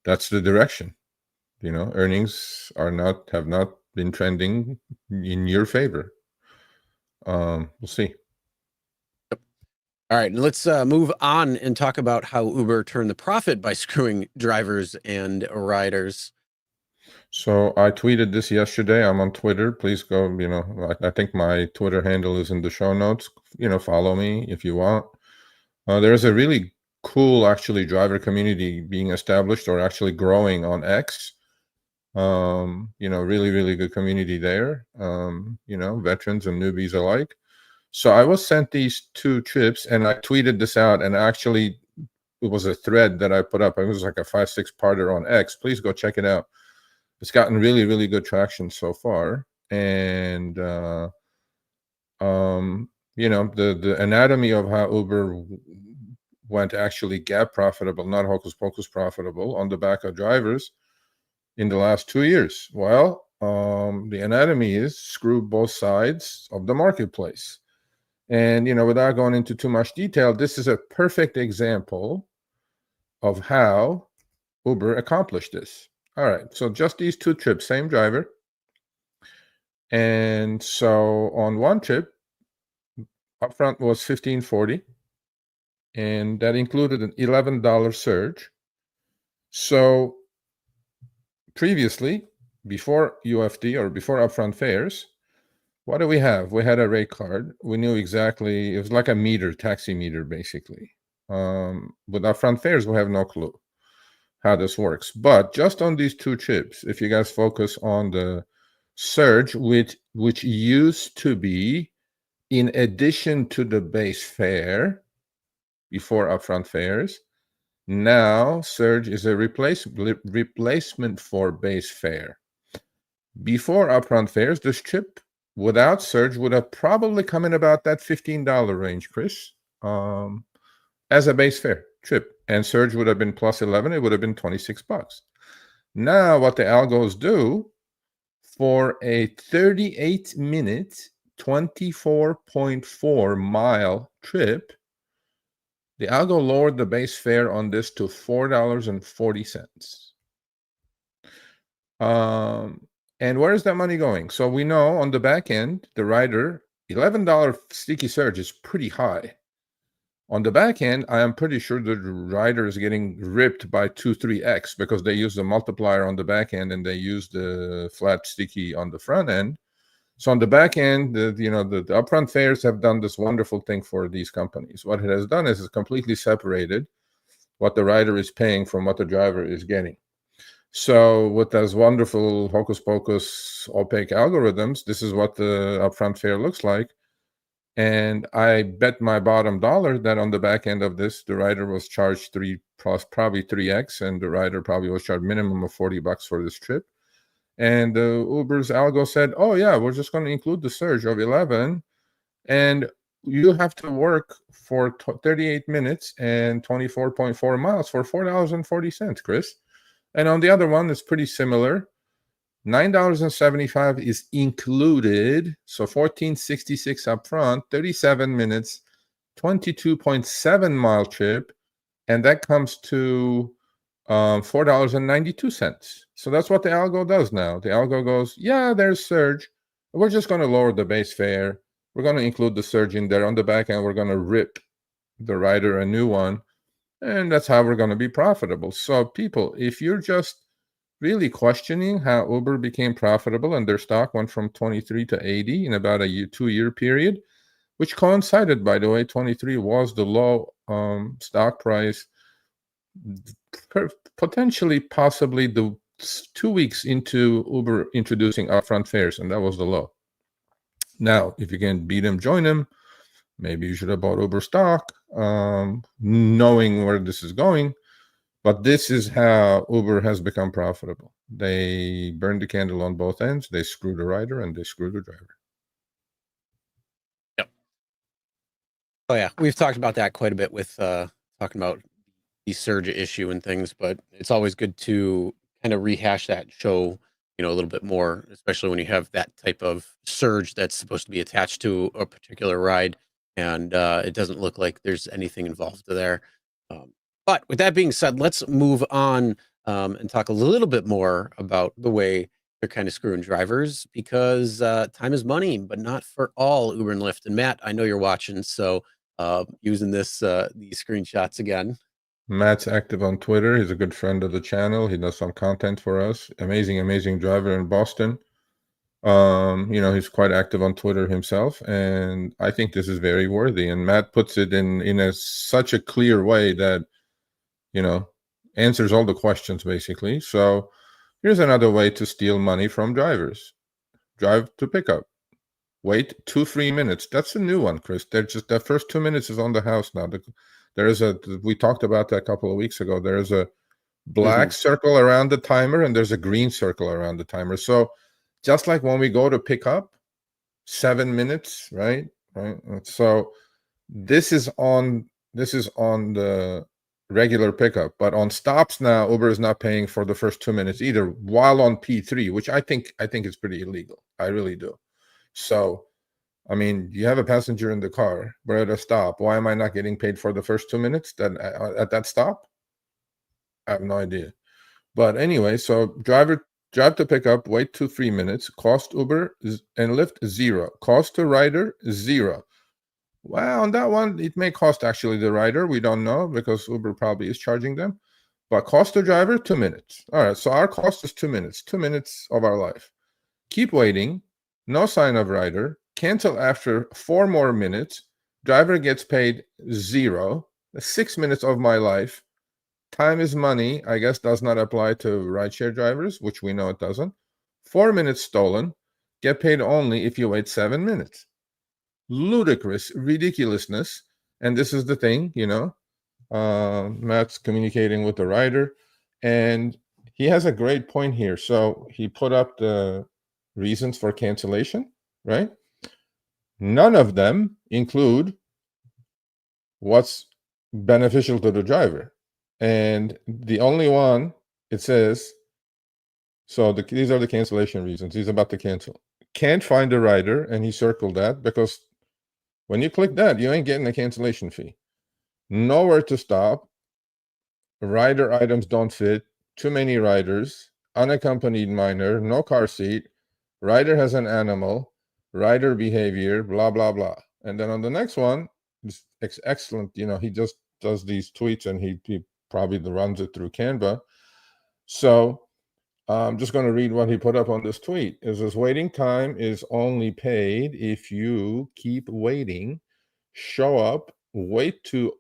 S1: That's the direction. Earnings have not been trending in your favor. We'll see.
S2: All right, let's move on and talk about how Uber turned the profit by screwing drivers and riders.
S1: So I tweeted this yesterday. I'm on Twitter. Please go, I think my Twitter handle is in the show notes. Follow me if you want. There's a really cool, actually, driver community being established or actually growing on X. Really, really good community there. Veterans and newbies alike. So I was sent these 2 trips, and I tweeted this out, and actually it was a thread that I put up. It was like a 5-6-parter on X. Please go check it out. It's gotten really, really good traction so far. And the anatomy of how Uber went actually GAAP profitable, not hocus pocus profitable, on the back of drivers in the last 2 years. Well, the anatomy is screw both sides of the marketplace. And, without going into too much detail, this is a perfect example of how Uber accomplished this. All right, so just these two trips, same driver. And so on one trip, upfront was $15.40, and that included an $11 surge. So previously, before UFD or before upfront fares, what do we have? We had a rate card. We knew exactly, it was like a meter, taxi meter, basically. With upfront fares, we have no clue how this works. But just on these two trips, if you guys focus on the surge, which used to be in addition to the base fare before upfront fares, now surge is a replacement for base fare. Before upfront fares, this trip without surge would have probably come in about that $15 range, Chris, as a base fare trip. And surge would have been plus 11. It would have been $26. Now what the algos do for a 38-minute, 24.4 mile trip, the algo lowered the base fare on this to $4.40. And where is that money going? So we know on the back end, the rider, $11 sticky surge is pretty high. On the back end, I am pretty sure the rider is getting ripped by 2-3x because they use the multiplier on the back end and they use the flat sticky on the front end. So on the back end, the upfront fares have done this wonderful thing for these companies. What it has done is it's completely separated what the rider is paying from what the driver is getting. So with those wonderful hocus pocus opaque algorithms, this is what the upfront fare looks like. And I bet my bottom dollar that on the back end of this, the rider was charged probably 3x, and the rider probably was charged minimum of $40 for this trip. And Uber's algo said, oh yeah, we're just going to include the surge of 11, and you have to work for 38 minutes and 24.4 miles for $4.40, Chris. And on the other one, it's pretty similar. $9.75 is included, so $14.66 up front, 37 minutes, 22.7 mile trip, and that comes to $4.92. So that's what the algo does now. The algo goes, yeah, there's surge. We're just going to lower the base fare. We're going to include the surge in there. On the back end, we're going to rip the rider a new one, and that's how we're going to be profitable. So people, if you're just really questioning how Uber became profitable and their stock went from 23 to 80 in about a 2-year period, which coincided, by the way, 23 was the low stock price, possibly the 2 weeks into Uber introducing upfront fares, and that was the low. Now, if you can beat them, join them. Maybe you should have bought Uber stock, knowing where this is going. But this is how Uber has become profitable. They burn the candle on both ends. They screw the rider and they screw the driver.
S2: Yep. Oh yeah, we've talked about that quite a bit with talking about the surge issue and things, but it's always good to kind of rehash that, show a little bit more, especially when you have that type of surge that's supposed to be attached to a particular ride, and it doesn't look like there's anything involved there. But with that being said, let's move on and talk a little bit more about the way they're kind of screwing drivers, because time is money, but not for all Uber and Lyft. And Matt, I know you're watching, so using these screenshots again.
S1: Matt's active on Twitter. He's a good friend of the channel. He does some content for us. Amazing driver in Boston. He's quite active on Twitter himself, and I think this is very worthy. And Matt puts it in such a clear way that answers all the questions, basically. So here's another way to steal money from drivers. Drive to pickup. Wait 2-3 minutes. That's a new one, Chris. That first 2 minutes is on the house now. We talked about that a couple of weeks ago. There's a black circle around the timer and there's a green circle around the timer. So just like when we go to pick up, 7 minutes, right? So this is on the regular pickup, but on stops now, Uber is not paying for the first 2 minutes either, while on P3, which I think is pretty illegal. I really do. So, I mean, you have a passenger in the car, we're at a stop. Why am I not getting paid for the first 2 minutes at that stop? I have no idea. But anyway, so drive to pick up, wait 2-3 minutes. Cost Uber and Lyft 0. Cost to rider 0. Well, on that one, it may cost actually the rider. We don't know because Uber probably is charging them. But cost to driver, 2 minutes. All right, so our cost is 2 minutes. 2 minutes of our life. Keep waiting. No sign of rider. Cancel after 4 more minutes. Driver gets paid 0. 6 minutes of my life. Time is money, I guess, does not apply to rideshare drivers, which we know it doesn't. 4 minutes stolen. Get paid only if you wait 7 minutes. Ludicrous ridiculousness. And this is the thing, Matt's communicating with the rider, and he has a great point here. So he put up the reasons for cancellation, right? None of them include what's beneficial to the driver. And the only one, it says, so these are the cancellation reasons. He's about to cancel. Can't find a rider, and he circled that because when you click that, you ain't getting a cancellation fee. Nowhere to stop. Rider items don't fit. Too many riders. Unaccompanied minor. No car seat. Rider has an animal. Rider behavior. Blah, blah, blah. And then on the next one, it's excellent. He just does these tweets and he probably runs it through Canva. So I'm just going to read what he put up on this tweet. It says, waiting time is only paid if you keep waiting, show up, wait to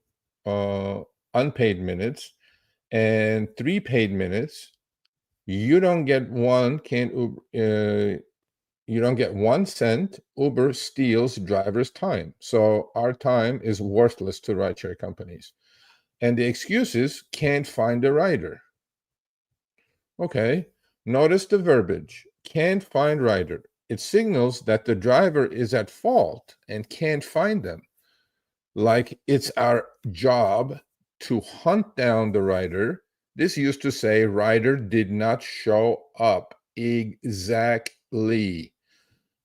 S1: unpaid minutes, and 3 paid minutes. You don't get 1 cent. Uber steals drivers' time. So our time is worthless to rideshare companies. And the excuse is can't find a rider. Okay. Notice the verbiage. Can't find rider. It signals that the driver is at fault and can't find them. Like it's our job to hunt down the rider. This used to say rider did not show up. Exactly.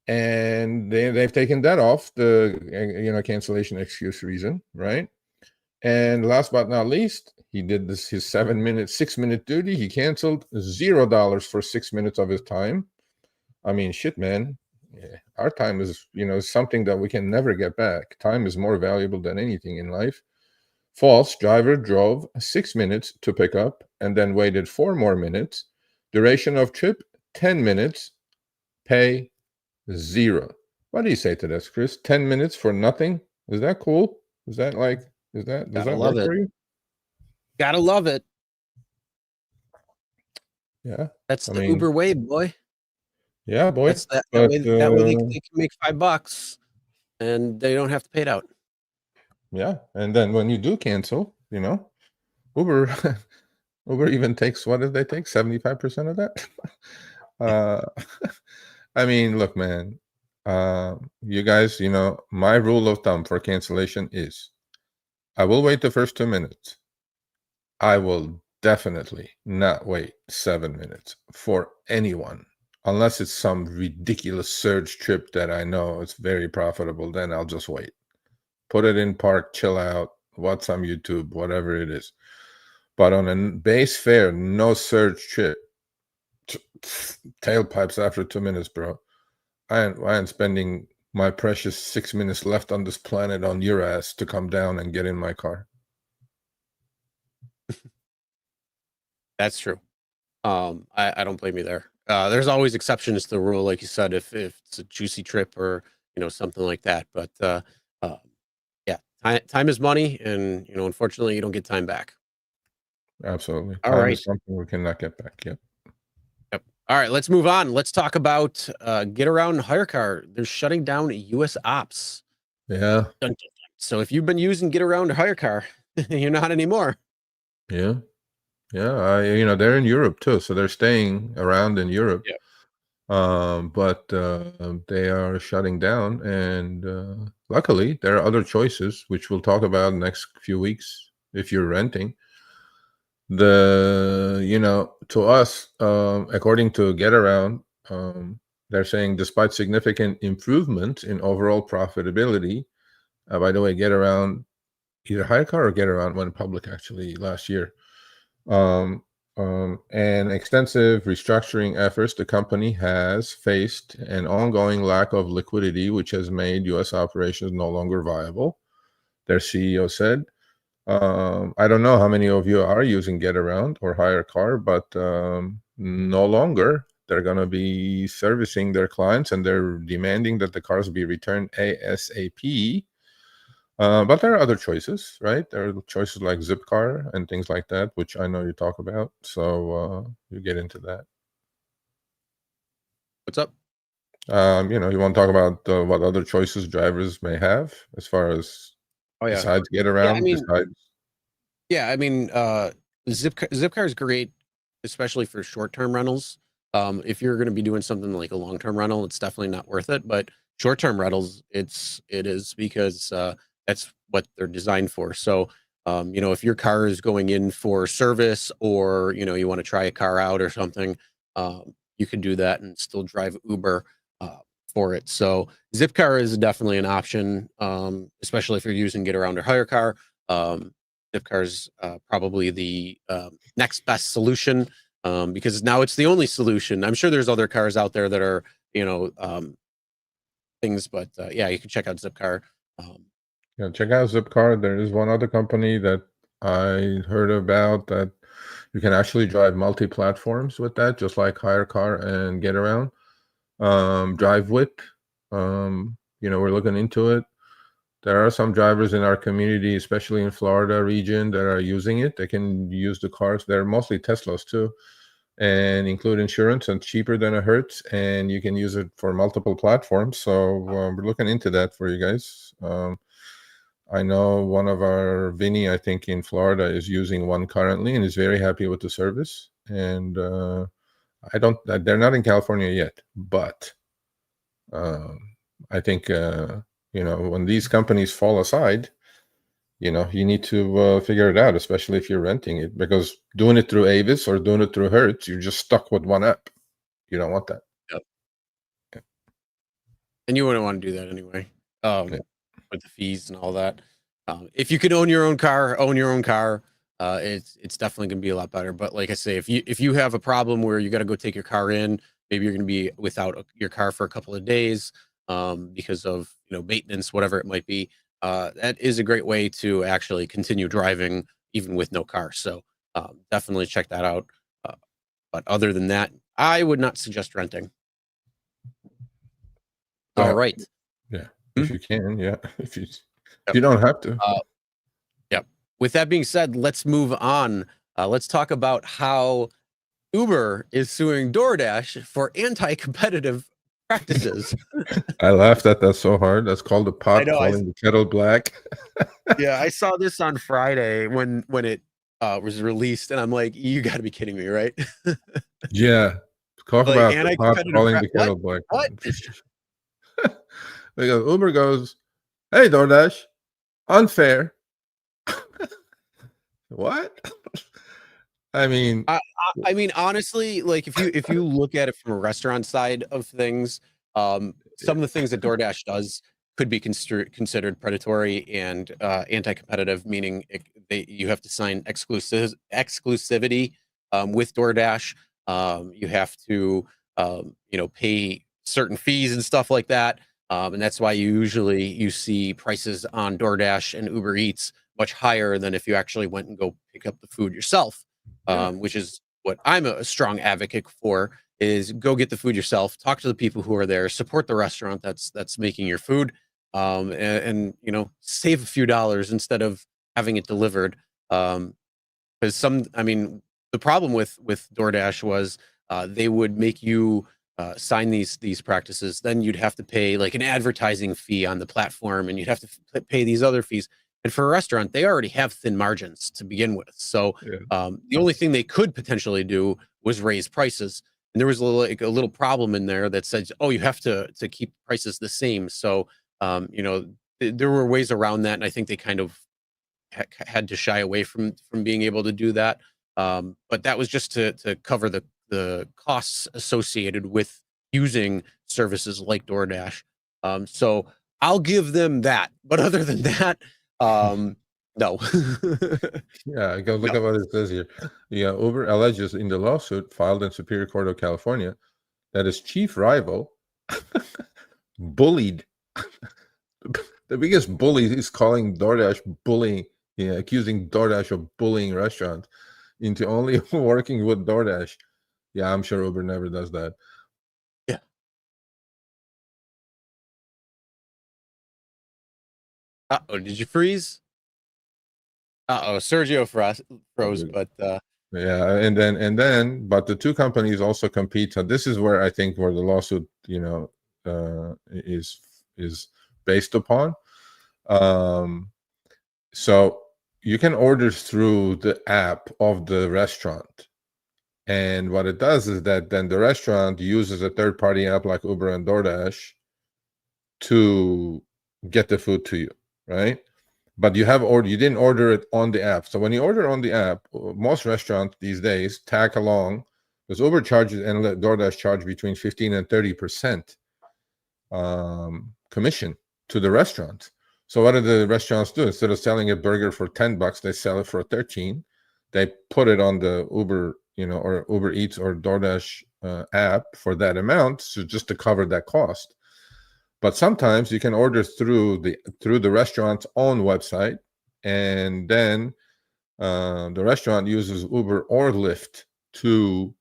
S1: And they've taken that off the cancellation excuse reason, right? And last but not least, he did his 6-minute duty. He canceled $0 for 6 minutes of his time. I mean, shit, man. Yeah, our time is, something that we can never get back. Time is more valuable than anything in life. False. Driver drove 6 minutes to pick up and then waited 4 more minutes. Duration of trip, 10 minutes. Pay 0. What do you say to this, Chris? 10 minutes for nothing? Is that cool? Does that work for you?
S2: Gotta love it.
S1: Yeah.
S2: That's the Uber way, boy.
S1: Yeah, boy.
S2: That way they can make $5 and they don't have to pay it out.
S1: Yeah. And then when you do cancel, Uber even takes, what did they take? 75% of that? I mean, look, man, you guys, my rule of thumb for cancellation is I will wait the first 2 minutes. I will definitely not wait 7 minutes for anyone, unless it's some ridiculous surge trip that I know it's very profitable. Then I'll just wait. Put it in park, chill out, watch some YouTube, whatever it is. But on a base fare, no surge trip, tailpipes after 2 minutes, bro. I ain't spending my precious 6 minutes left on this planet on your ass to come down and get in my car.
S2: That's true. I don't blame you there. There's always exceptions to the rule, like you said, if it's a juicy trip or something like that. But yeah, time is money, and unfortunately, you don't get time back.
S1: Absolutely.
S2: All
S1: time
S2: right.
S1: is something we cannot get back. Yep.
S2: All right, let's move on. Let's talk about Getaround and Hyrecar. They're shutting down US ops.
S1: Yeah.
S2: So if you've been using Getaround or Hyrecar, you're not anymore.
S1: Yeah. Yeah. They're in Europe too, so they're staying around in Europe.
S2: Yeah.
S1: But they are shutting down, and luckily there are other choices, which we'll talk about in the next few weeks if you're renting. To us, according to Getaround, they're saying despite significant improvement in overall profitability, by the way, Getaround, either Hyrecar or Getaround went public actually last year. And extensive restructuring efforts, the company has faced an ongoing lack of liquidity, which has made U.S. operations no longer viable, their CEO said. I don't know how many of you are using Getaround or Hyrecar, but no longer. They're going to be servicing their clients, and they're demanding that the cars be returned ASAP. But there are other choices, right? There are choices like Zipcar and things like that, which I know you talk about. So you get into that.
S2: What's up?
S1: You want to talk about what other choices drivers may have as far as besides Getaround?
S2: Zipcar is great, especially for short-term rentals. If you're going to be doing something like a long-term rental, it's definitely not worth it. But short-term rentals, it is because that's what they're designed for. So, if your car is going in for service, or you want to try a car out or something, you can do that and still drive Uber for it. So Zipcar is definitely an option, especially if you're using Getaround or Hyrecar. Zipcar is probably the next best solution, because now it's the only solution. I'm sure there's other cars out there that are, things, but you can check out Zipcar.
S1: Check out Zipcar. There is one other company that I heard about that you can actually drive multi-platforms with that, just like Hyrecar and Getaround. DriveWhip. We're looking into it. There are some drivers in our community, especially in Florida region, that are using it. They can use the cars. They're mostly Teslas too, and include insurance, and cheaper than a Hertz, and you can use it for multiple platforms. So we're looking into that for you guys. I know one of our Vinny, I think in Florida, is using one currently and is very happy with the service. And they're not in California yet, but I think when these companies fall aside, you need to figure it out, especially if you're renting it, because doing it through Avis or doing it through Hertz, you're just stuck with one app. You don't want that.
S2: Yep. Yeah. And you wouldn't want to do that anyway, with the fees and all that. If you could own your own car, it's definitely going to be a lot better. But like I say, if you have a problem where you got to go take your car in, maybe you're going to be without your car for a couple of days because of maintenance, whatever it might be. That is a great way to actually continue driving even with no car. So definitely check that out. But other than that, I would not suggest renting. All right.
S1: Yeah. If you can, yeah. If you don't have to.
S2: Yep. With that being said, let's move on. Let's talk about how Uber is suing DoorDash for anti-competitive practices.
S1: I laughed at that so hard. That's called the pot calling the kettle black.
S2: Yeah, I saw this on Friday when it was released, and I'm like, you got to be kidding me, right?
S1: Yeah. Talk about the pot calling the kettle black.
S2: What?
S1: Because Uber goes, "Hey, DoorDash, unfair." What? I mean,
S2: honestly, like if you look at it from a restaurant side of things, some of the things that DoorDash does could be considered predatory and anti-competitive, meaning you have to sign exclusivity with DoorDash. You have to pay certain fees and stuff like that, and that's why you see prices on DoorDash and Uber Eats much higher than if you actually went and go pick up the food yourself. Which is what I'm a strong advocate for, is go get the food yourself, talk to the people who are there, support the restaurant that's making your food, and save a few dollars instead of having it delivered. Because the problem with DoorDash was they would make you sign these practices, then you'd have to pay like an advertising fee on the platform, and you'd have to pay these other fees. And for a restaurant, they already have thin margins to begin with. So the only thing they could potentially do was raise prices. And there was a little problem in there that said, oh, you have to keep prices the same. So, there were ways around that. And I think they kind of had to shy away from being able to do that. But that was just to cover the costs associated with using services like DoorDash. So I'll give them that. But other than that, No.
S1: Yeah, go look at what it says here. Yeah, Uber alleges in the lawsuit filed in Superior Court of California that its chief rival bullied. The biggest bully is calling DoorDash bullying, accusing DoorDash of bullying restaurants into only working with DoorDash. Yeah, I'm sure Uber never does that.
S2: Yeah. Uh-oh, did you freeze? Uh-oh, Sergio froze, but
S1: yeah, and then, but the two companies also compete. So this is where I think where the lawsuit, is based upon. So you can order through the app of the restaurant, and what it does is that then the restaurant uses a third-party app like Uber and DoorDash to get the food to you, right? But you didn't order it on the app. So when you order on the app, most restaurants these days tag along, because Uber charges and DoorDash charge between 15 and 30% commission to the restaurant. So what do the restaurants do? Instead of selling a burger for $10, they sell it for 13. They put it on the Uber, or Uber Eats or DoorDash app for that amount, so just to cover that cost. But sometimes you can order through the restaurant's own website, and then the restaurant uses Uber or Lyft to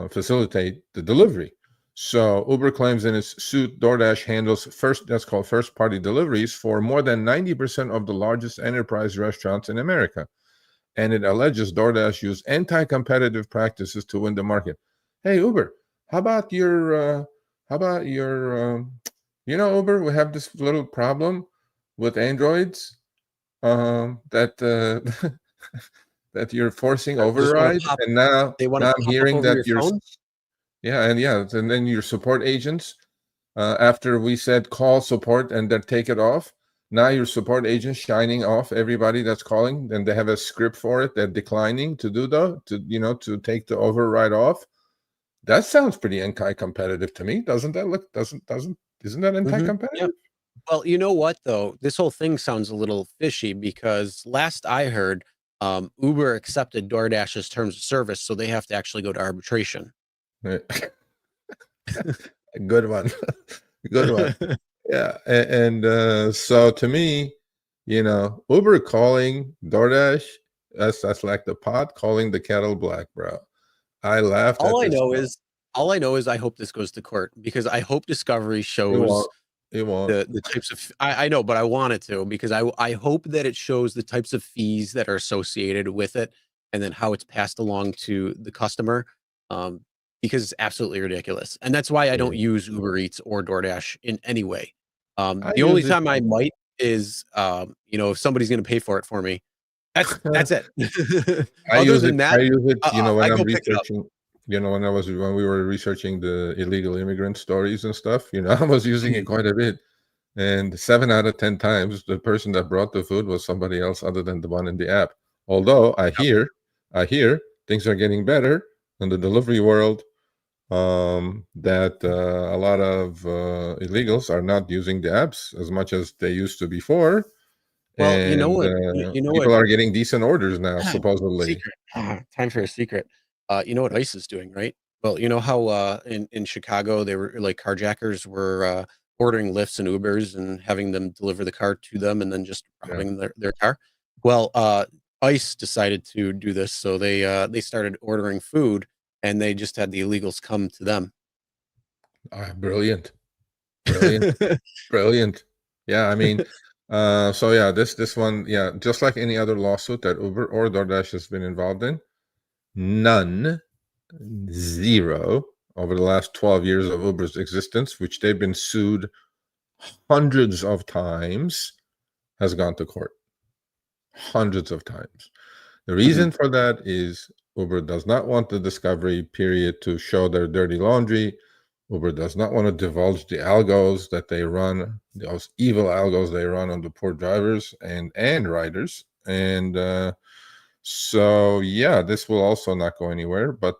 S1: facilitate the delivery. So Uber claims in its suit, DoorDash handles first-party deliveries for more than 90% of the largest enterprise restaurants in America, and it alleges DoorDash used anti-competitive practices to win the market. Hey Uber, how about your Uber, we have this little problem with Androids that that you're forcing override, and now I'm hearing that you're and then your support agents, after we said call support and then take it off, now your support agents shining off everybody that's calling, and they have a script for it. They're declining to do to take the override off. That sounds pretty anti-competitive to me. Doesn't that look? Isn't that anti-competitive?
S2: Yeah. Well, you know what though? This whole thing sounds a little fishy because last I heard, Uber accepted DoorDash's terms of service, so they have to actually go to arbitration.
S1: Good one. Good one. Yeah. And so to me, Uber calling DoorDash, that's like the pot calling the kettle black, bro. I laughed.
S2: All I know is I hope this goes to court, because I hope discovery shows
S1: it won't.
S2: The types of I know, but I want it to, because I hope that it shows the types of fees that are associated with it, and then how it's passed along to the customer, because it's absolutely ridiculous. And that's why I don't use Uber Eats or DoorDash in any way. The only time I might is if somebody's going to pay for it for me. That's it.
S1: I use it when I'm researching, when we were researching the illegal immigrant stories and stuff, I was using it quite a bit. And 7 out of 10 times, the person that brought the food was somebody else other than the one in the app. Although I hear things are getting better in the delivery world, that a lot of illegals are not using the apps as much as they used to before.
S2: Well,
S1: and people are getting decent orders now, supposedly.
S2: Secret. Time for a secret. You know what ICE is doing, right? Well, you know how in Chicago they were like carjackers were ordering Lyfts and Ubers and having them deliver the car to them and then just robbing their car. Well, ICE decided to do this, so they started ordering food, and they just had the illegals come to them.
S1: Brilliant. Brilliant. Yeah, I mean, so yeah, this one, just like any other lawsuit that Uber or DoorDash has been involved in, zero over the last 12 years of Uber's existence, which they've been sued hundreds of times, has gone to court. Hundreds of times. The reason for that is Uber does not want the discovery period to show their dirty laundry. Uber does not want to divulge the algos that they run, those evil algos they run on the poor drivers and riders. And so, yeah, this will also not go anywhere. But,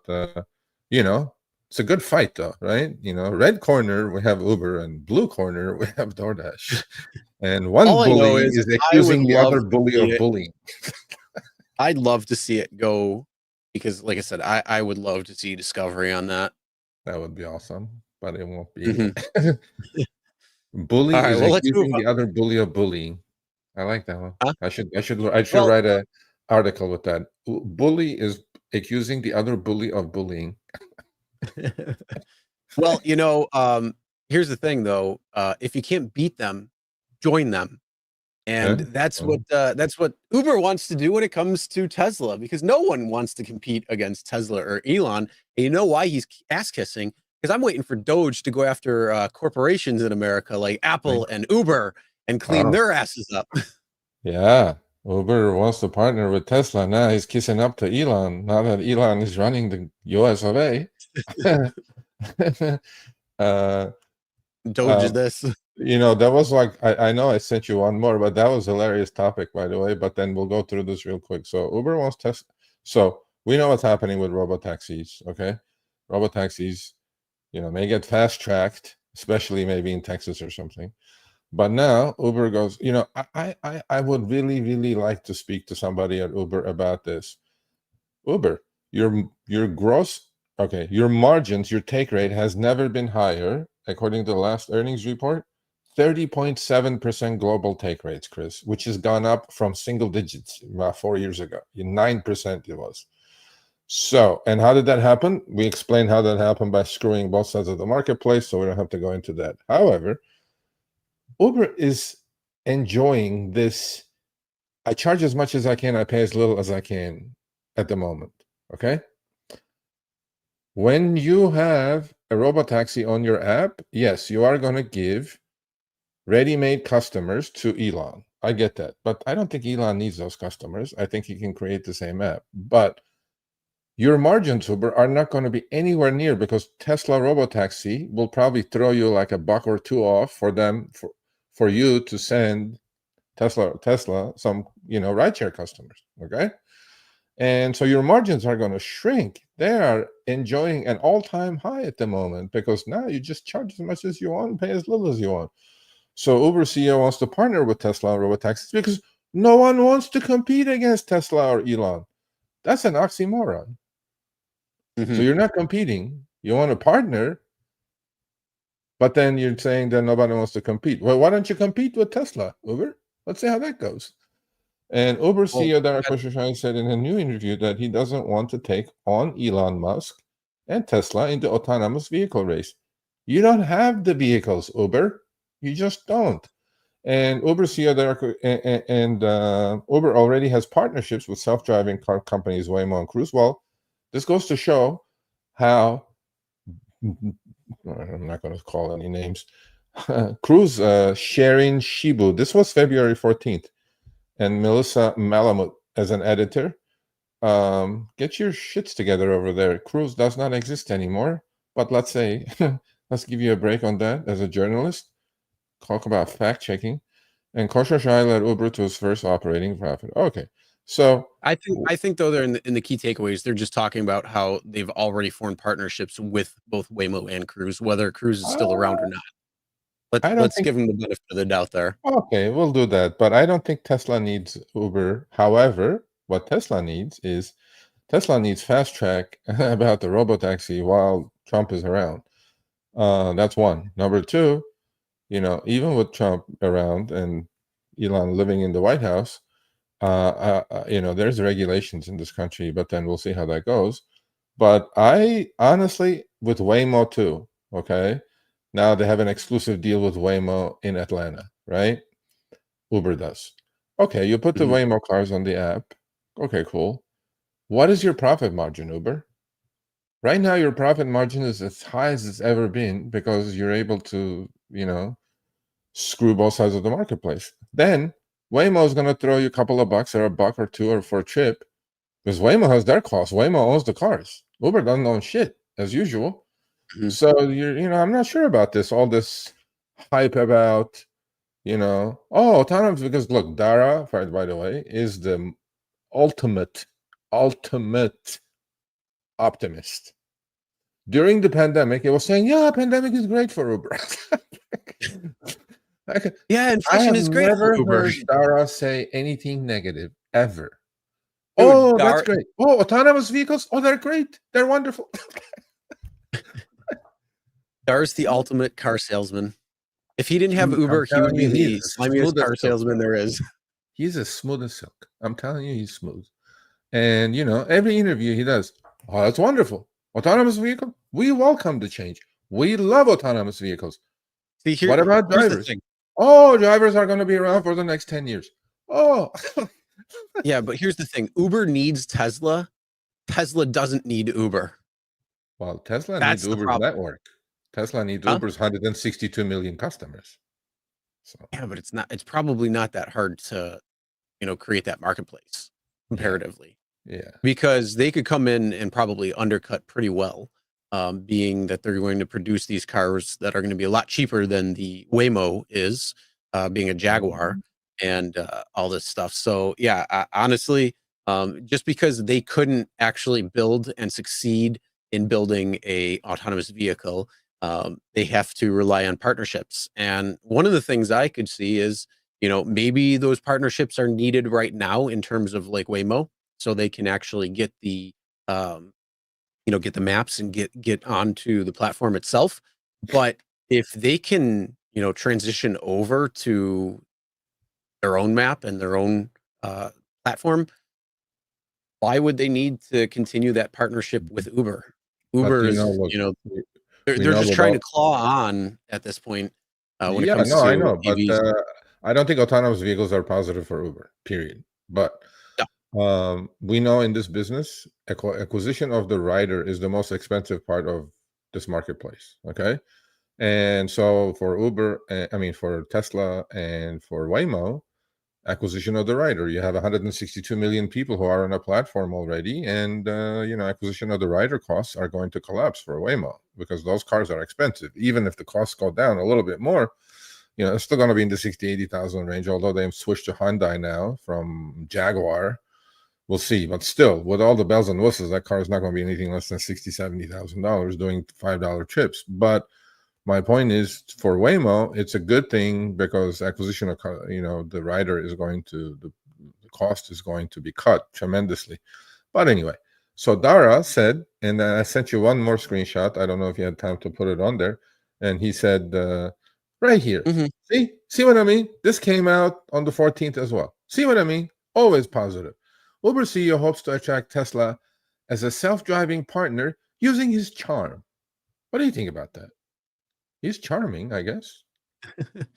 S1: It's a good fight, though, right? You know, red corner we have Uber, and blue corner we have DoorDash, and one
S2: All I know
S1: bully
S2: is
S1: is
S2: I would
S1: accusing the
S2: love
S1: other
S2: to
S1: bully
S2: see
S1: of
S2: it.
S1: bullying.
S2: I'd love to see it go because, like I said, I would love to see Discovery on that.
S1: That would be awesome, but it won't be.
S2: Mhm.
S1: Bully
S2: All right,
S1: is
S2: well, let's move
S1: accusing
S2: on.
S1: the other bully of bullying. I like that one.
S2: Huh?
S1: I should
S2: Well,
S1: write a article with that. Bully is accusing the other bully of bullying.
S2: well, here's the thing though. If you can't beat them, join them. And
S1: Yeah?
S2: that's what Uber wants to do when it comes to Tesla, because no one wants to compete against Tesla or Elon. And you know why he's ass kissing? Because I'm waiting for Doge to go after corporations in America like Apple and Uber and clean
S1: Oh,
S2: their asses up.
S1: yeah. Uber wants to partner with Tesla. Now he's kissing up to Elon. Now that Elon is running the US of A. uh,
S2: Doge is
S1: um,
S2: this.
S1: you know, that was like, I know I sent you one more, but that was a hilarious topic, by the way. But then we'll go through this real quick. So Uber wants Tesla. So we know what's happening with robotaxis, okay? Robotaxis, may get fast-tracked, especially maybe in Texas or something. But now Uber goes, I would really, really like to speak to somebody at Uber about this. Uber, your gross, okay, your margins, your take rate has never been higher, according to the last earnings report. 30.7% global take rates, Chris, which has gone up from single digits about 4 years ago. 9% it was. So, and how did that happen? We explained how that happened by screwing both sides of the marketplace, so we don't have to go into that. However, Uber is enjoying this. I charge as much as I can, I pay as little as I can at the moment. Okay. When you have a robotaxi on your app, yes, you are going to give ready-made customers to Elon. I get that. But I don't think Elon needs those customers. I think he can create the same app. But your margins, Uber, are not going to be anywhere near, because Tesla Robotaxi will probably throw you like $1 or $2 off for them for you to send Tesla some rideshare customers. Okay, and so your margins are going to shrink. They are enjoying an all-time high at the moment, because now you just charge as much as you want and pay as little as you want. So Uber CEO wants to partner with Tesla Robotaxis because no one wants to compete against Tesla or Elon. That's an oxymoron. So you're not competing. You want to partner, but then you're saying that nobody wants to compete. Well, why don't you compete with Tesla, Uber? Let's see how that goes. And Uber CEO Dara Khosrowshahi said in a new interview that he doesn't want to take on Elon Musk and Tesla in the autonomous vehicle race. You don't have the vehicles, Uber. You just don't. And Uber CEO Dara and Uber already has partnerships with self-driving car companies Waymo and Cruise. Well, this goes to show how, I'm not going to call any names, Cruise sharing Shibu. This was February 14th. And Melissa Malamut as an editor. Get your shits together over there. Cruise does not exist anymore. But let's say, let's give you a break on that as a journalist. Talk about fact checking. And Khosrowshahi led Uber to his first operating profit. Okay, so
S2: I think though they're in the key takeaways. They're just talking about how they've already formed partnerships with both Waymo and Cruise, whether Cruise is still around or not. Let's give them the benefit of the doubt there.
S1: Okay, we'll do that. But I don't think Tesla needs Uber. However, what Tesla needs fast track about the robotaxi while Trump is around. That's one. Number two, even with Trump around and Elon living in the White House, there's regulations in this country, but then we'll see how that goes. But I honestly, with Waymo too, okay, now they have an exclusive deal with Waymo in Atlanta, right? Uber does. Okay, you put the Waymo cars on the app. Okay, cool. What is your profit margin, Uber? Right now, your profit margin is as high as it's ever been because you're able to, screw both sides of the marketplace. Then Waymo is going to throw you a couple of bucks or $1 or $2 or for a trip, because Waymo has their costs. Waymo owns the cars. Uber doesn't own shit as usual. So I'm not sure about this. All this hype about, autonomous, because look, Dara, by the way, is the ultimate optimist. during the pandemic, it was saying, "Yeah, pandemic is great for Uber."
S2: Yeah,
S1: I
S2: inflation
S1: have
S2: is great for
S1: never
S2: Uber.
S1: heard Dara say anything negative ever.
S2: Dude,
S1: Oh, that's great. Oh, autonomous vehicles. Oh, they're great. They're wonderful.
S2: Dara's the ultimate car salesman. If he didn't have
S1: I'm
S2: Uber, he would
S1: telling
S2: be
S1: you,
S2: the
S1: he's as
S2: slimiest
S1: smooth as
S2: car
S1: silk.
S2: salesman there is.
S1: He's as smooth as silk. I'm telling you, he's smooth. And every interview he does, oh, that's wonderful. Autonomous vehicle. We welcome the change. We love autonomous vehicles.
S2: See,
S1: What about
S2: here's the
S1: drivers?
S2: thing.
S1: Oh, drivers are going to be around for the next 10 years. Oh,
S2: Yeah, but here's the thing. Uber needs Tesla. Tesla doesn't need Uber.
S1: well, Tesla
S2: That's
S1: needs
S2: the
S1: Uber's
S2: problem.
S1: network. Tesla needs
S2: Huh?
S1: Uber's 162 million customers. So
S2: Yeah, but it's probably not that hard to, create that marketplace comparatively.
S1: yeah.
S2: Because they could come in and probably undercut pretty well, being that they're going to produce these cars that are going to be a lot cheaper than the Waymo is, being a Jaguar and all this stuff. So yeah, honestly, just because they couldn't actually build and succeed in building a autonomous vehicle, they have to rely on partnerships. And one of the things I could see is, maybe those partnerships are needed right now in terms of like Waymo, so they can actually get the get the maps and get onto the platform itself. But if they can transition over to their own map and their own platform, why would they need to continue that partnership with Uber? Uber is they're just trying to claw on at this point when it comes to
S1: I know, but
S2: EVs.
S1: I don't think autonomous vehicles are positive for Uber, period. But we know in this business, acquisition of the rider is the most expensive part of this marketplace. Okay. And so for Uber, for Tesla and for Waymo, acquisition of the rider, you have 162 million people who are on a platform already. And, acquisition of the rider costs are going to collapse for Waymo because those cars are expensive. Even if the costs go down a little bit more, it's still going to be in the 60, 80,000 range, although they've switched to Hyundai now from Jaguar. We'll see, but still, with all the bells and whistles, that car is not going to be anything less than $60,000, $70,000 doing $5 trips. But my point is, for Waymo, it's a good thing because acquisition of the rider is going to the cost is going to be cut tremendously. But anyway, so Dara said, and I sent you one more screenshot. I don't know if you had time to put it on there. And he said, right here, see what I mean? This came out on the 14th as well. See what I mean? Always positive. Uber CEO hopes to attract Tesla as a self-driving partner using his charm. What do you think about that? He's charming, I guess.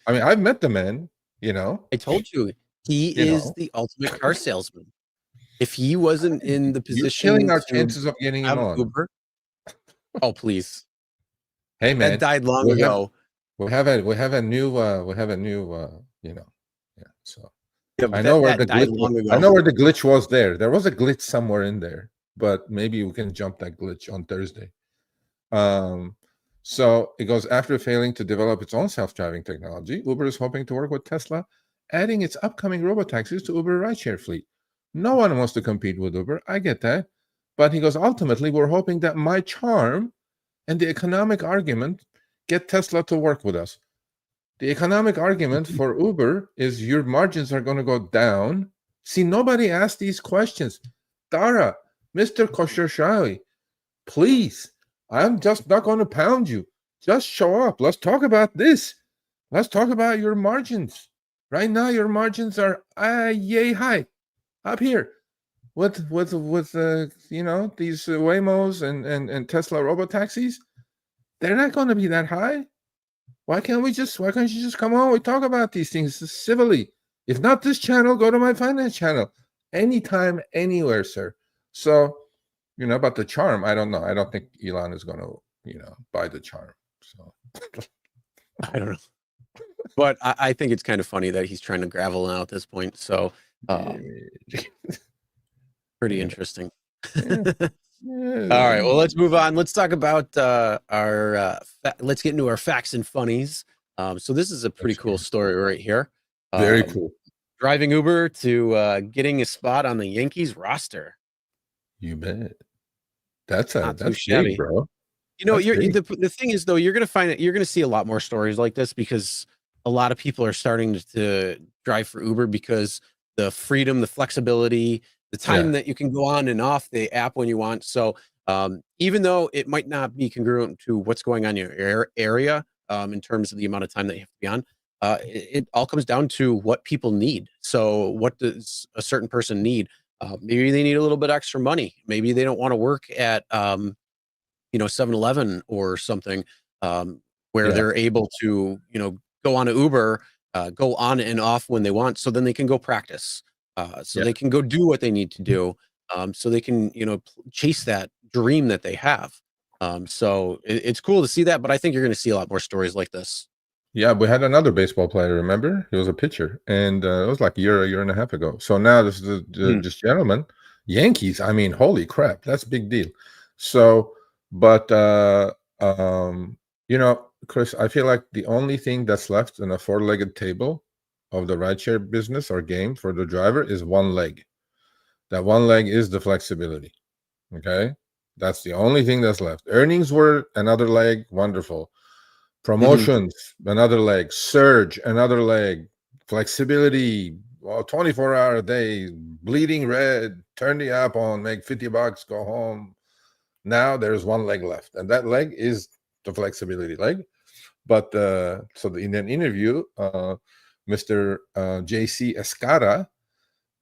S1: I mean, I've met the man,
S2: I told you, he is the ultimate car salesman. If he wasn't in the position,
S1: you're killing our chances of getting him on.
S2: Uber, oh please!
S1: Hey man,
S2: that died long ago.
S1: We have a new. So
S2: yeah,
S1: I know where the
S2: died
S1: glitch.
S2: Long ago.
S1: I know where the glitch was. There was a glitch somewhere in there, but maybe we can jump that glitch on Thursday. So it goes, after failing to develop its own self-driving technology, Uber is hoping to work with Tesla, adding its upcoming Robotaxis to Uber rideshare fleet. No one wants to compete with Uber. I get that. But he goes, ultimately, we're hoping that my charm and the economic argument get Tesla to work with us. The economic argument for Uber is your margins are going to go down. See, nobody asked these questions. Dara, Mr. Khosrowshahi, please, I'm just not going to pound you. Just show up. Let's talk about this. Let's talk about your margins. Right now, your margins are yay high up here with these Waymos and Tesla Robotaxis. They're not going to be that high. Why can't you just come on? We talk about these things civilly. If not this channel, go to my finance channel. Anytime, anywhere, sir. So, about the charm, I don't know. I don't think Elon is going to, buy the charm. So
S2: I don't know. But I think it's kind of funny that he's trying to gravel now at this point. So pretty interesting. All right, well, let's move on. Let's talk about let's get into our facts and funnies. So this is a pretty cool story right here.
S1: Very cool.
S2: Driving Uber to getting a spot on the Yankees roster.
S1: You bet. That's
S2: big,
S1: bro.
S2: You know,
S1: That's big.
S2: the thing is though, you're going to see a lot more stories like this because a lot of people are starting to drive for Uber because the freedom, the flexibility, the time
S1: Yeah.
S2: that you can go on and off the app when you want. So even though it might not be congruent to what's going on in your area in terms of the amount of time that you have to be on, it all comes down to what people need. So what does a certain person need? Maybe they need a little bit extra money. Maybe they don't want to work at 7-Eleven or something, where
S1: Yeah.
S2: they're able to, go on to Uber, go on and off when they want, so then they can go practice, so
S1: Yeah.
S2: they can go do what they need to do, so they can, chase that dream that they have. So it's cool to see that, but I think you're going to see a lot more stories like this.
S1: Yeah, we had another baseball player, remember? He was a pitcher, and it was like a year and a half ago. So now this gentleman, Yankees, I mean, holy crap, that's a big deal. So, but Chris, I feel like the only thing that's left in a four-legged table of the rideshare business or game for the driver is one leg. That one leg is the flexibility. Okay, that's the only thing that's left. Earnings were another leg, wonderful. Promotions, another leg. Surge, another leg. Flexibility, 24-hour a day. Bleeding red, turn the app on, make $50, go home. Now there's one leg left, and that leg is the flexibility leg. But so in an interview, Mr. JC Escara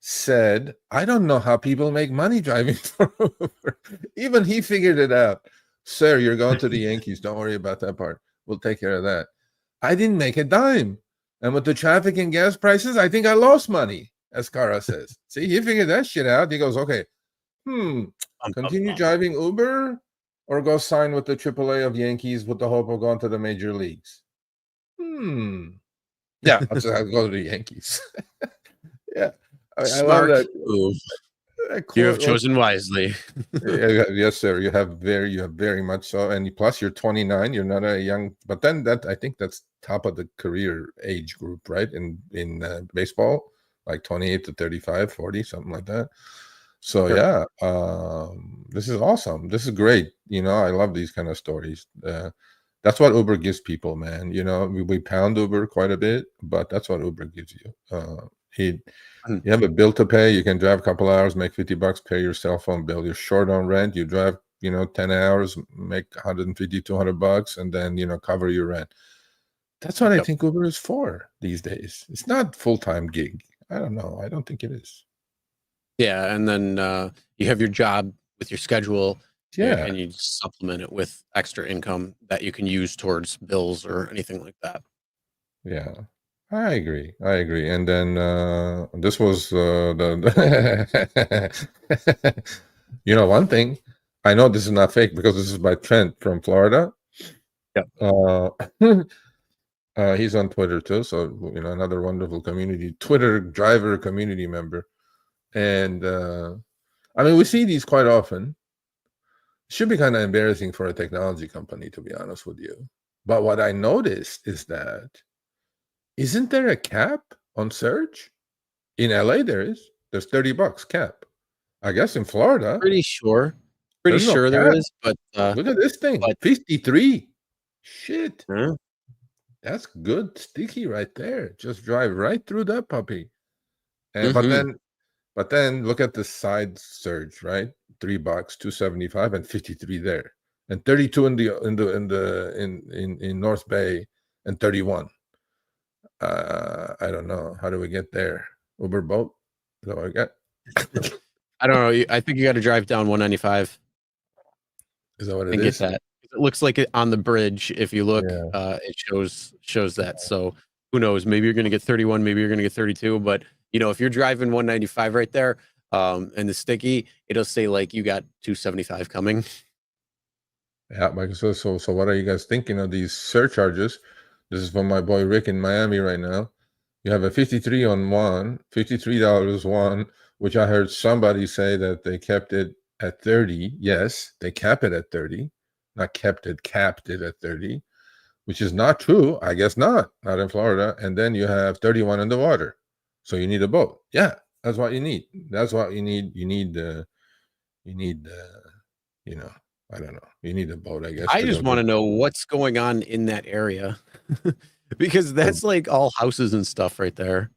S1: said, I don't know how people make money driving for Uber. Even he figured it out. Sir, you're going to the Yankees. Don't worry about that part. We'll take care of that. I didn't make a dime. And with the traffic and gas prices, I think I lost money, as Kara says. See, he figured that shit out. He goes, okay, continue driving Uber or go sign with the AAA of Yankees with the hope of going to the major leagues? Yeah, I'll go to the Yankees. Yeah. I love that
S2: move. You have chosen wisely.
S1: Yes, sir. You have very much so. And plus, you're 29. You're not a young. But then I think that's top of the career age group, right? In baseball, like 28 to 35, 40, something like that. So
S2: Sure.
S1: yeah, this is awesome. This is great. I love these kind of stories. That's what Uber gives people, man. We pound Uber quite a bit, but that's what Uber gives you. You have a bill to pay. You can drive a couple hours, make $50, pay your cell phone bill. You're short on rent. You drive, 10 hours, make $150, $200, and then, cover your rent. That's what I think Uber is for these days. It's not full-time gig. I don't know. I don't think it is.
S2: Yeah. And then you have your job with your schedule.
S1: Yeah.
S2: And you supplement it with extra income that you can use towards bills or anything like that.
S1: Yeah. I agree. And then this was one thing. I know this is not fake because this is by Trent from Florida.
S2: Yep.
S1: He's on Twitter too, so another wonderful community Twitter driver community member. And we see these quite often. It should be kind of embarrassing for a technology company, to be honest with you. But what I noticed is that isn't there a cap on surge? In LA, there's $30 cap. I guess in Florida,
S2: Pretty sure there is, but
S1: look at this thing, 53. Shit,
S2: huh?
S1: That's good, sticky right there. Just drive right through that puppy. And but then look at the side surge, right? $3, 275, and 53 there, and 32 in North Bay, and 31. I don't know. How do we get there? Uber boat? Is that what I got?
S2: I don't know. I think you got to drive down 195.
S1: Is that what it
S2: and
S1: is?
S2: get that. It looks like it on the bridge. If you look, it shows that. So who knows? Maybe you're going to get 31. Maybe you're going to get 32. But if you're driving 195 right there, and the sticky, it'll say like you got 275 coming.
S1: Yeah, Michael. So what are you guys thinking of these surcharges? This is from my boy Rick in Miami right now. You have a 53 on one, $53 one, which I heard somebody say that they kept it at 30. Yes, they cap it at 30. Not kept it, capped it at 30, which is not true. I guess not in Florida. And then you have 31 in the water. So you need a boat. Yeah, that's what you need. That's what you need. You need I don't know. You need a boat, I guess.
S2: I
S1: to
S2: just
S1: go
S2: want to
S1: to-
S2: know what's going on in that area because that's like all houses and stuff right there.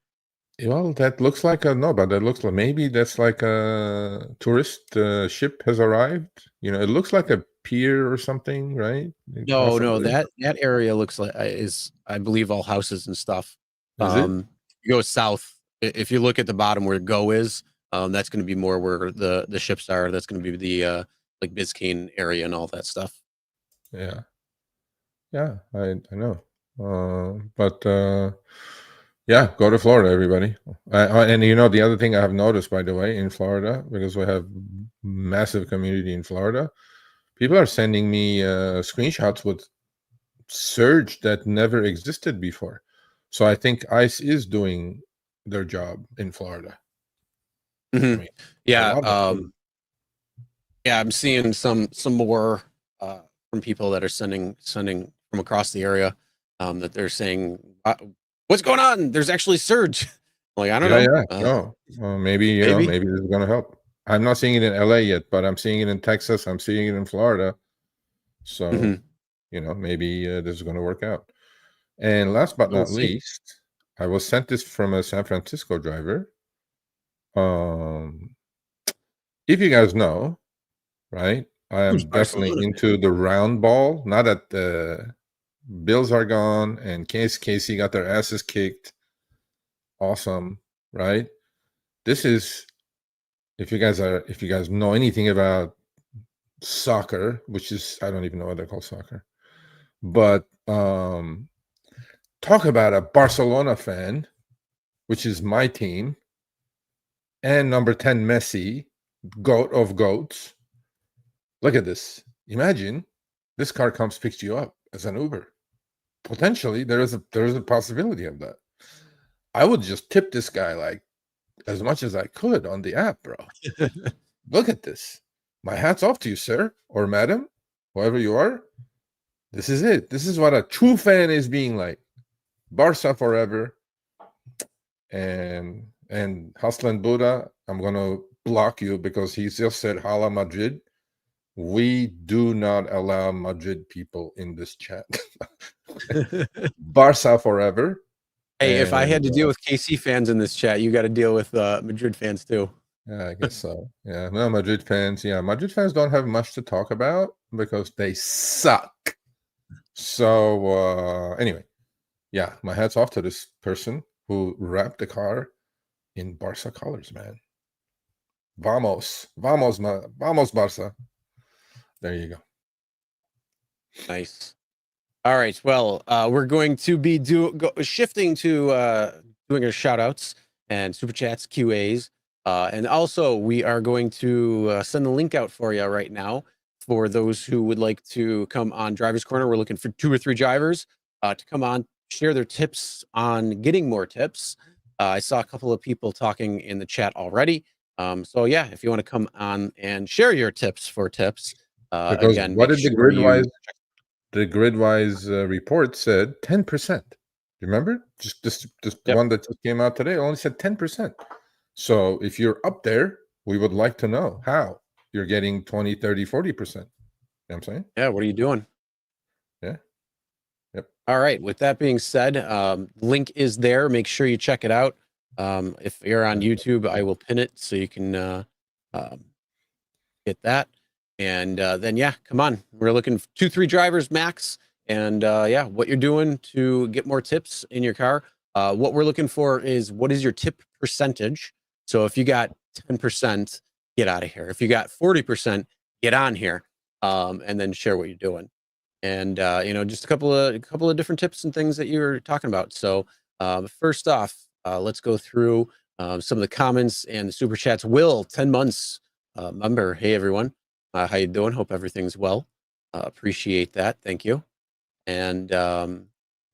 S1: Well, that looks like no, but that looks like maybe that's like a tourist ship has arrived. It looks like a pier or something, right?
S2: No,
S1: Possibly.
S2: that area looks like is I believe all houses and stuff.
S1: Is it?
S2: You go south. If you look at the bottom where Go is, that's going to be more where the ships are. That's going to be the like Biscayne area and all that stuff.
S1: Yeah. Yeah, I know. But yeah, go to Florida, everybody. And the other thing I have noticed, by the way, in Florida, because we have massive community in Florida, people are sending me screenshots with surge that never existed before. So I think ICE is doing their job in Florida.
S2: Mhm.
S1: I mean,
S2: Yeah,
S1: a lot of
S2: yeah, I'm seeing some more from people that are sending from across the area that they're saying, "What's going on? There's actually surge." Like I don't know.
S1: Yeah. No, maybe
S2: maybe.
S1: maybe this is gonna help. I'm not seeing it in LA yet, but I'm seeing it in Texas. I'm seeing it in Florida. So
S2: Mhm.
S1: maybe this is gonna work out. And last but
S2: We'll
S1: not
S2: see.
S1: least, I was sent this from a San Francisco driver. If you guys know, right? I am
S2: Who's
S1: definitely
S2: Barcelona?
S1: into the round ball. Now that the Bills are gone and Casey got their asses kicked. Awesome, right? This is if you guys know anything about soccer, which is I don't even know what they call soccer, but talk about a Barcelona fan, which is my team, and number 10 Messi, goat of goats. Look at this. Imagine this car comes, picks you up as an Uber. Potentially, there is a possibility of that. I would just tip this guy like as much as I could on the app, bro. Look at this. My hat's off to you, sir or madam, whoever you are. This is it. This is what a true fan is being like. Barca forever. And Haslan Buddha, I'm gonna block you because he just said Hala Madrid. We do not allow Madrid people in this chat. Barca forever.
S2: Hey, if I had to
S1: And,
S2: deal with KC fans in this chat, you got to deal with Madrid fans too.
S1: Yeah, I guess so. Yeah, no, Madrid fans. Yeah, Madrid fans don't have much to talk about because they suck. So anyway, yeah, my hat's off to this person who wrapped the car in Barca colors, man. Vamos, Barca. There you go.
S2: Nice. All right. Well, we're going to be shifting to doing our shout outs and Superchats QAs. And also, we are going to send the link out for you right now for those who would like to come on Driver's Corner. We're looking for 2 or 3 drivers to come on, share their tips on getting more tips. I saw a couple of people talking in the chat already. So, yeah, if you want to come on and share your tips for tips,
S1: Because
S2: again,
S1: what
S2: make
S1: did
S2: sure you.
S1: the Gridwise report said 10%. Remember? Just this
S2: Yep.
S1: one that just came out today only said 10%. So if you're up there, we would like to know how you're getting 20, 30, 40%. You know what I'm saying?
S2: Yeah, what are you doing?
S1: Yeah. Yep.
S2: All right. With that being said, link is there. Make sure you check it out. If you're on YouTube, I will pin it so you can get that. And then, yeah, come on. We're looking for 2, 3 drivers max. And yeah, what you're doing to get more tips in your car. What we're looking for is what is your tip percentage? So if you got 10%, get out of here. If you got 40%, get on here and then share what you're doing. And just a couple of different tips and things that you're talking about. So first off, let's go through some of the comments and the super chats. Will, 10 months member. Hey everyone, how you doing? Hope everything's well. Appreciate that. Thank you. And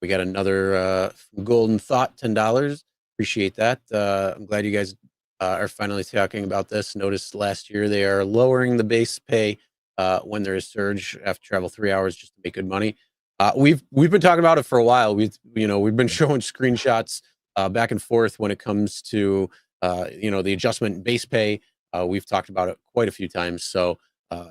S2: we got another Golden Thought, $10. Appreciate that. I'm glad you guys are finally talking about this. Noticed last year they are lowering the base pay when there is surge. Have to travel 3 hours just to make good money. We've been talking about it for a while. We've been showing screenshots back and forth when it comes to the adjustment in base pay. We've talked about it quite a few times. So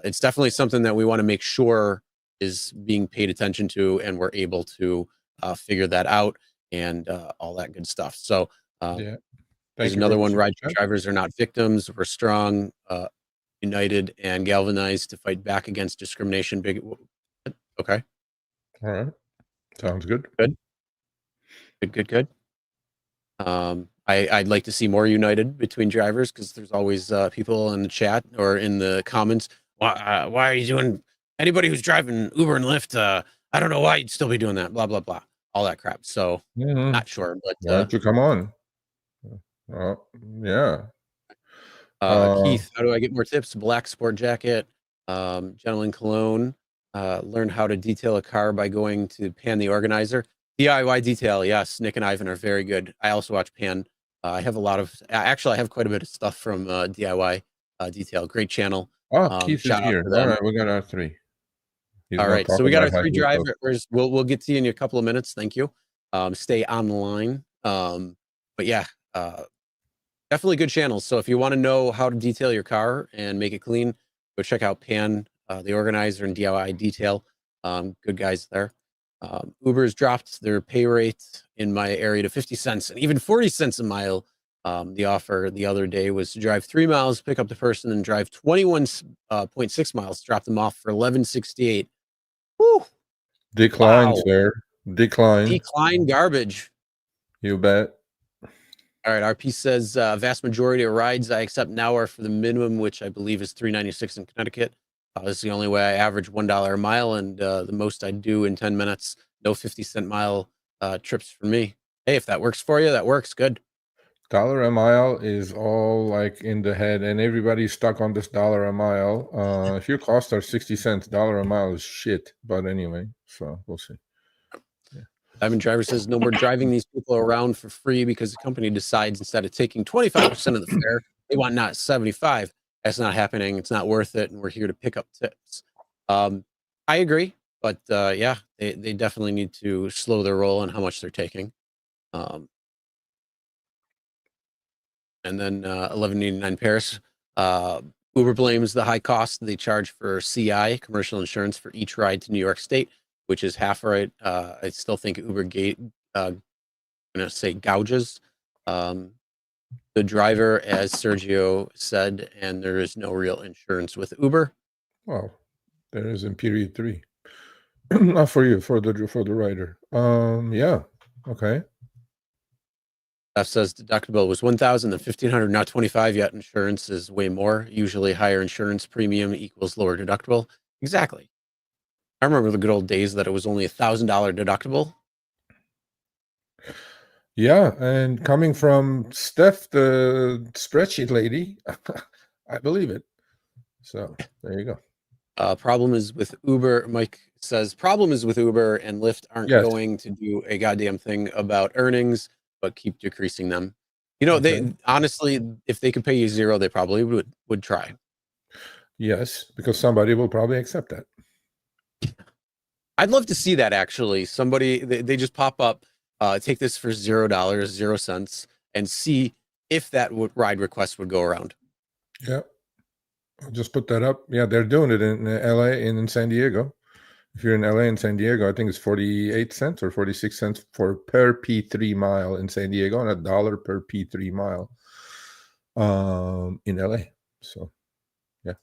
S2: it's definitely something that we want to make sure is being paid attention to, and we're able to figure that out and all that good stuff. So
S1: Yeah.
S2: there's
S1: Thank you
S2: another
S1: for
S2: one.
S1: the
S2: Ride
S1: super chat.
S2: drivers are not victims. We're strong, united, and galvanized to fight back against discrimination. Big. Okay.
S1: All right. Sounds good.
S2: Good. I'd like to see more united between drivers, because there's always people in the chat or in the comments. Why are you doing? Anybody who's driving Uber and Lyft, I don't know why you'd still be doing that. Blah blah blah. All that crap. So
S1: Mhm.
S2: not sure,
S1: Why
S2: but
S1: don't you come on? Yeah.
S2: Keith, how do I get more tips? Black sport jacket, gentleman cologne. Learn how to detail a car by going to Pan the Organizer. DIY detail, yes. Nick and Ivan are very good. I also watch Pan. I have actually, I have quite a bit of stuff from DIY detail. Great channel.
S1: Keith is
S2: Shout out
S1: here.
S2: to
S1: All
S2: them.
S1: right, we got our 3. He's
S2: All
S1: gonna
S2: right,
S1: talk
S2: so we got our
S1: about
S2: 3
S1: Hyrecar.
S2: drivers. We'll get to you in a couple of minutes. Thank you. Stay on the line. But yeah, definitely good channels. So if you want to know how to detail your car and make it clean, go check out Pan, the Organizer, and DIY Detail. Good guys there. Uber's dropped their pay rate in my area to 50 cents and even 40 cents a mile. The offer the other day was to drive 3 miles, pick up the person, and drive 21.6 miles, drop them off for $11.68. Woo!
S1: Decline,
S2: Wow.
S1: sir. Decline.
S2: Decline garbage.
S1: You bet.
S2: All right, RP says vast majority of rides I accept now are for the minimum, which I believe is $3.96 in Connecticut. This is the only way I average $1 a mile, and the most I do in 10 minutes. No 50-cent mile trips for me. Hey, if that works for you, that works. Good.
S1: $1 a mile is all like in the head, and everybody's stuck on this $1 a mile. If your costs are 60 cents, $1 a mile is shit. But anyway, so we'll see.
S2: Ivan Driver says no more driving these people around for free, because the company decides instead of taking 25% of the fare, they want not 75. That's not happening. It's not worth it, and we're here to pick up tips. I agree, but yeah, they definitely need to slow their roll on how much they're taking. And then 1189 Paris. Uber blames the high cost they charge for CI, commercial insurance, for each ride to New York State, which is half right. I still think Uber gouges the driver, as Sergio said, and there is no real insurance with Uber.
S1: Well, there is in period 3. Not for you, for the rider. Yeah. Okay.
S2: That says deductible was 1,000 and 1,500, not 25 yet. Insurance is way more. Usually higher insurance premium equals lower deductible. Exactly. I remember the good old days that it was only $1,000 deductible.
S1: Yeah, and coming from Steph, the spreadsheet lady, I believe it. So there you go.
S2: Problem is with Uber. Mike says problem is with Uber and Lyft aren't going to do a goddamn thing about earnings, but keep decreasing them. You know, they honestly, if they could pay you 0, they probably would try.
S1: Yes, because somebody will probably accept that.
S2: I'd love to see that, actually. Somebody, they just pop up, take this for $0, 0 cents, and see if that ride request would go around.
S1: Yeah. I'll just put that up. Yeah, they're doing it in LA and in San Diego. If you're in LA and San Diego, I think it's 48 cents or 46 cents per P3 mile in San Diego, and $1 per P3 mile in LA. So, yeah.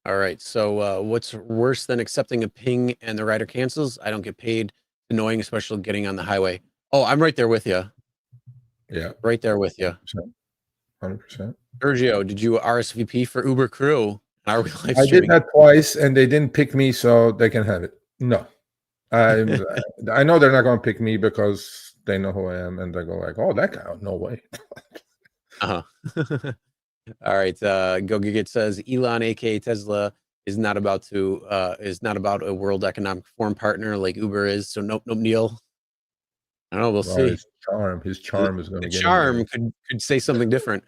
S2: All right. So what's worse than accepting a ping and the rider cancels? I don't get paid. Annoying, especially getting on the highway. Oh, I'm right there with you.
S1: Yeah.
S2: Right there with you.
S1: 100%.
S2: Sergio, did you RSVP for Uber Crew? Are we live
S1: I did
S2: streaming?
S1: that twice, and they didn't pick me, so they can have it. No. I know they're not going to pick me because they know who I am, and they go like, "Oh, that guy, no way."
S2: All right. Go Gigit says Elon, aka Tesla, is not about a World Economic Forum partner like Uber is. So nope, Neil. I don't know. We'll see.
S1: His charm is going to get
S2: charm could say something different.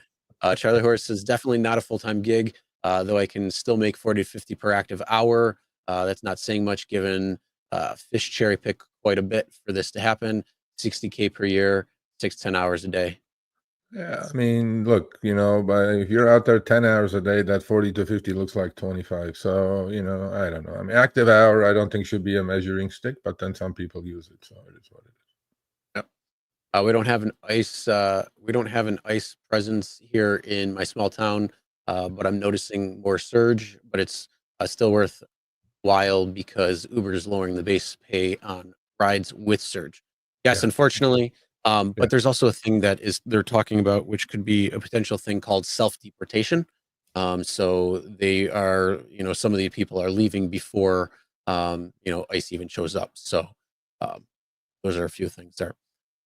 S2: Charlie Horse is definitely not a full-time gig, though I can still make 40 to 50 per active hour. That's not saying much given fish cherry pick quite a bit for this to happen. 60K per year, 6 to 10 hours a day.
S1: Yeah, I mean, look, if you're out there 10 hours a day, that 40 to 50 looks like 25. So, I don't know. I mean, active hour, I don't think should be a measuring stick, but then some people use it. So it is what it is.
S2: Yep. We don't have an ice presence here in my small town, but I'm noticing more surge, but it's still worthwhile because Uber is lowering the base pay on rides with surge. Yes,
S1: Yeah.
S2: unfortunately. But there's also a thing that they're talking about, which could be a potential thing called self-deportation. So they are, some of the people are leaving before, ICE even shows up. So those are a few things there.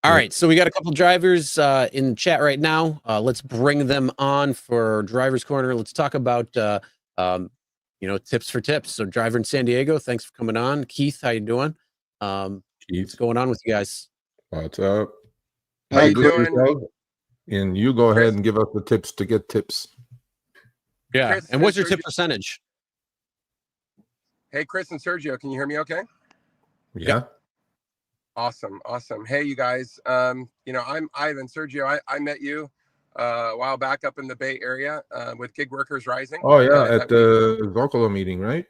S2: All right. So we got a couple drivers in the chat right now. Let's bring them on for Driver's Corner. Let's talk about, tips for tips. So driver in San Diego, thanks for coming on. Keith, how you doing? What's going on with you guys?
S1: What's up?
S4: How you doing?
S1: And you go ahead and give us the tips to get tips.
S2: Yeah.
S4: Chris
S2: and what's your
S4: Sergio.
S2: tip percentage?
S4: Hey, Chris and Sergio, can you hear me okay?
S1: Yeah.
S4: Awesome. Hey, you guys. I'm Ivan. Sergio, I met you a while back up in the Bay Area with Gig Workers Rising.
S1: Oh, yeah, at the Vocalo meeting, right?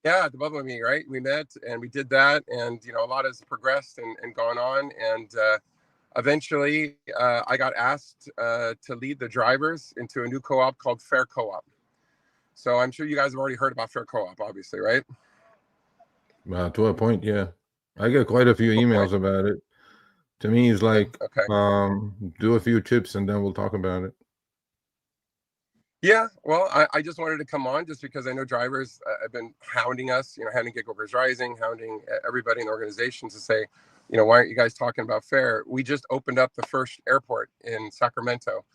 S4: Yeah, at the Bubble meeting, right? We met and we did that, and a lot has progressed and gone on, and eventually I got asked to lead the drivers into a new co-op called Fair Co-op. So I'm sure you guys have already heard about Fair Co-op, obviously, right?
S1: To a point, yeah. I get quite a few emails about it. To me, it's like, do a few tips and then we'll talk about it.
S4: Yeah, well, I just wanted to come on just because I know drivers have been hounding us, hounding Gig Workers Rising, hounding everybody in the organization to say, why aren't you guys talking about Fair? We just opened up the first airport in Sacramento,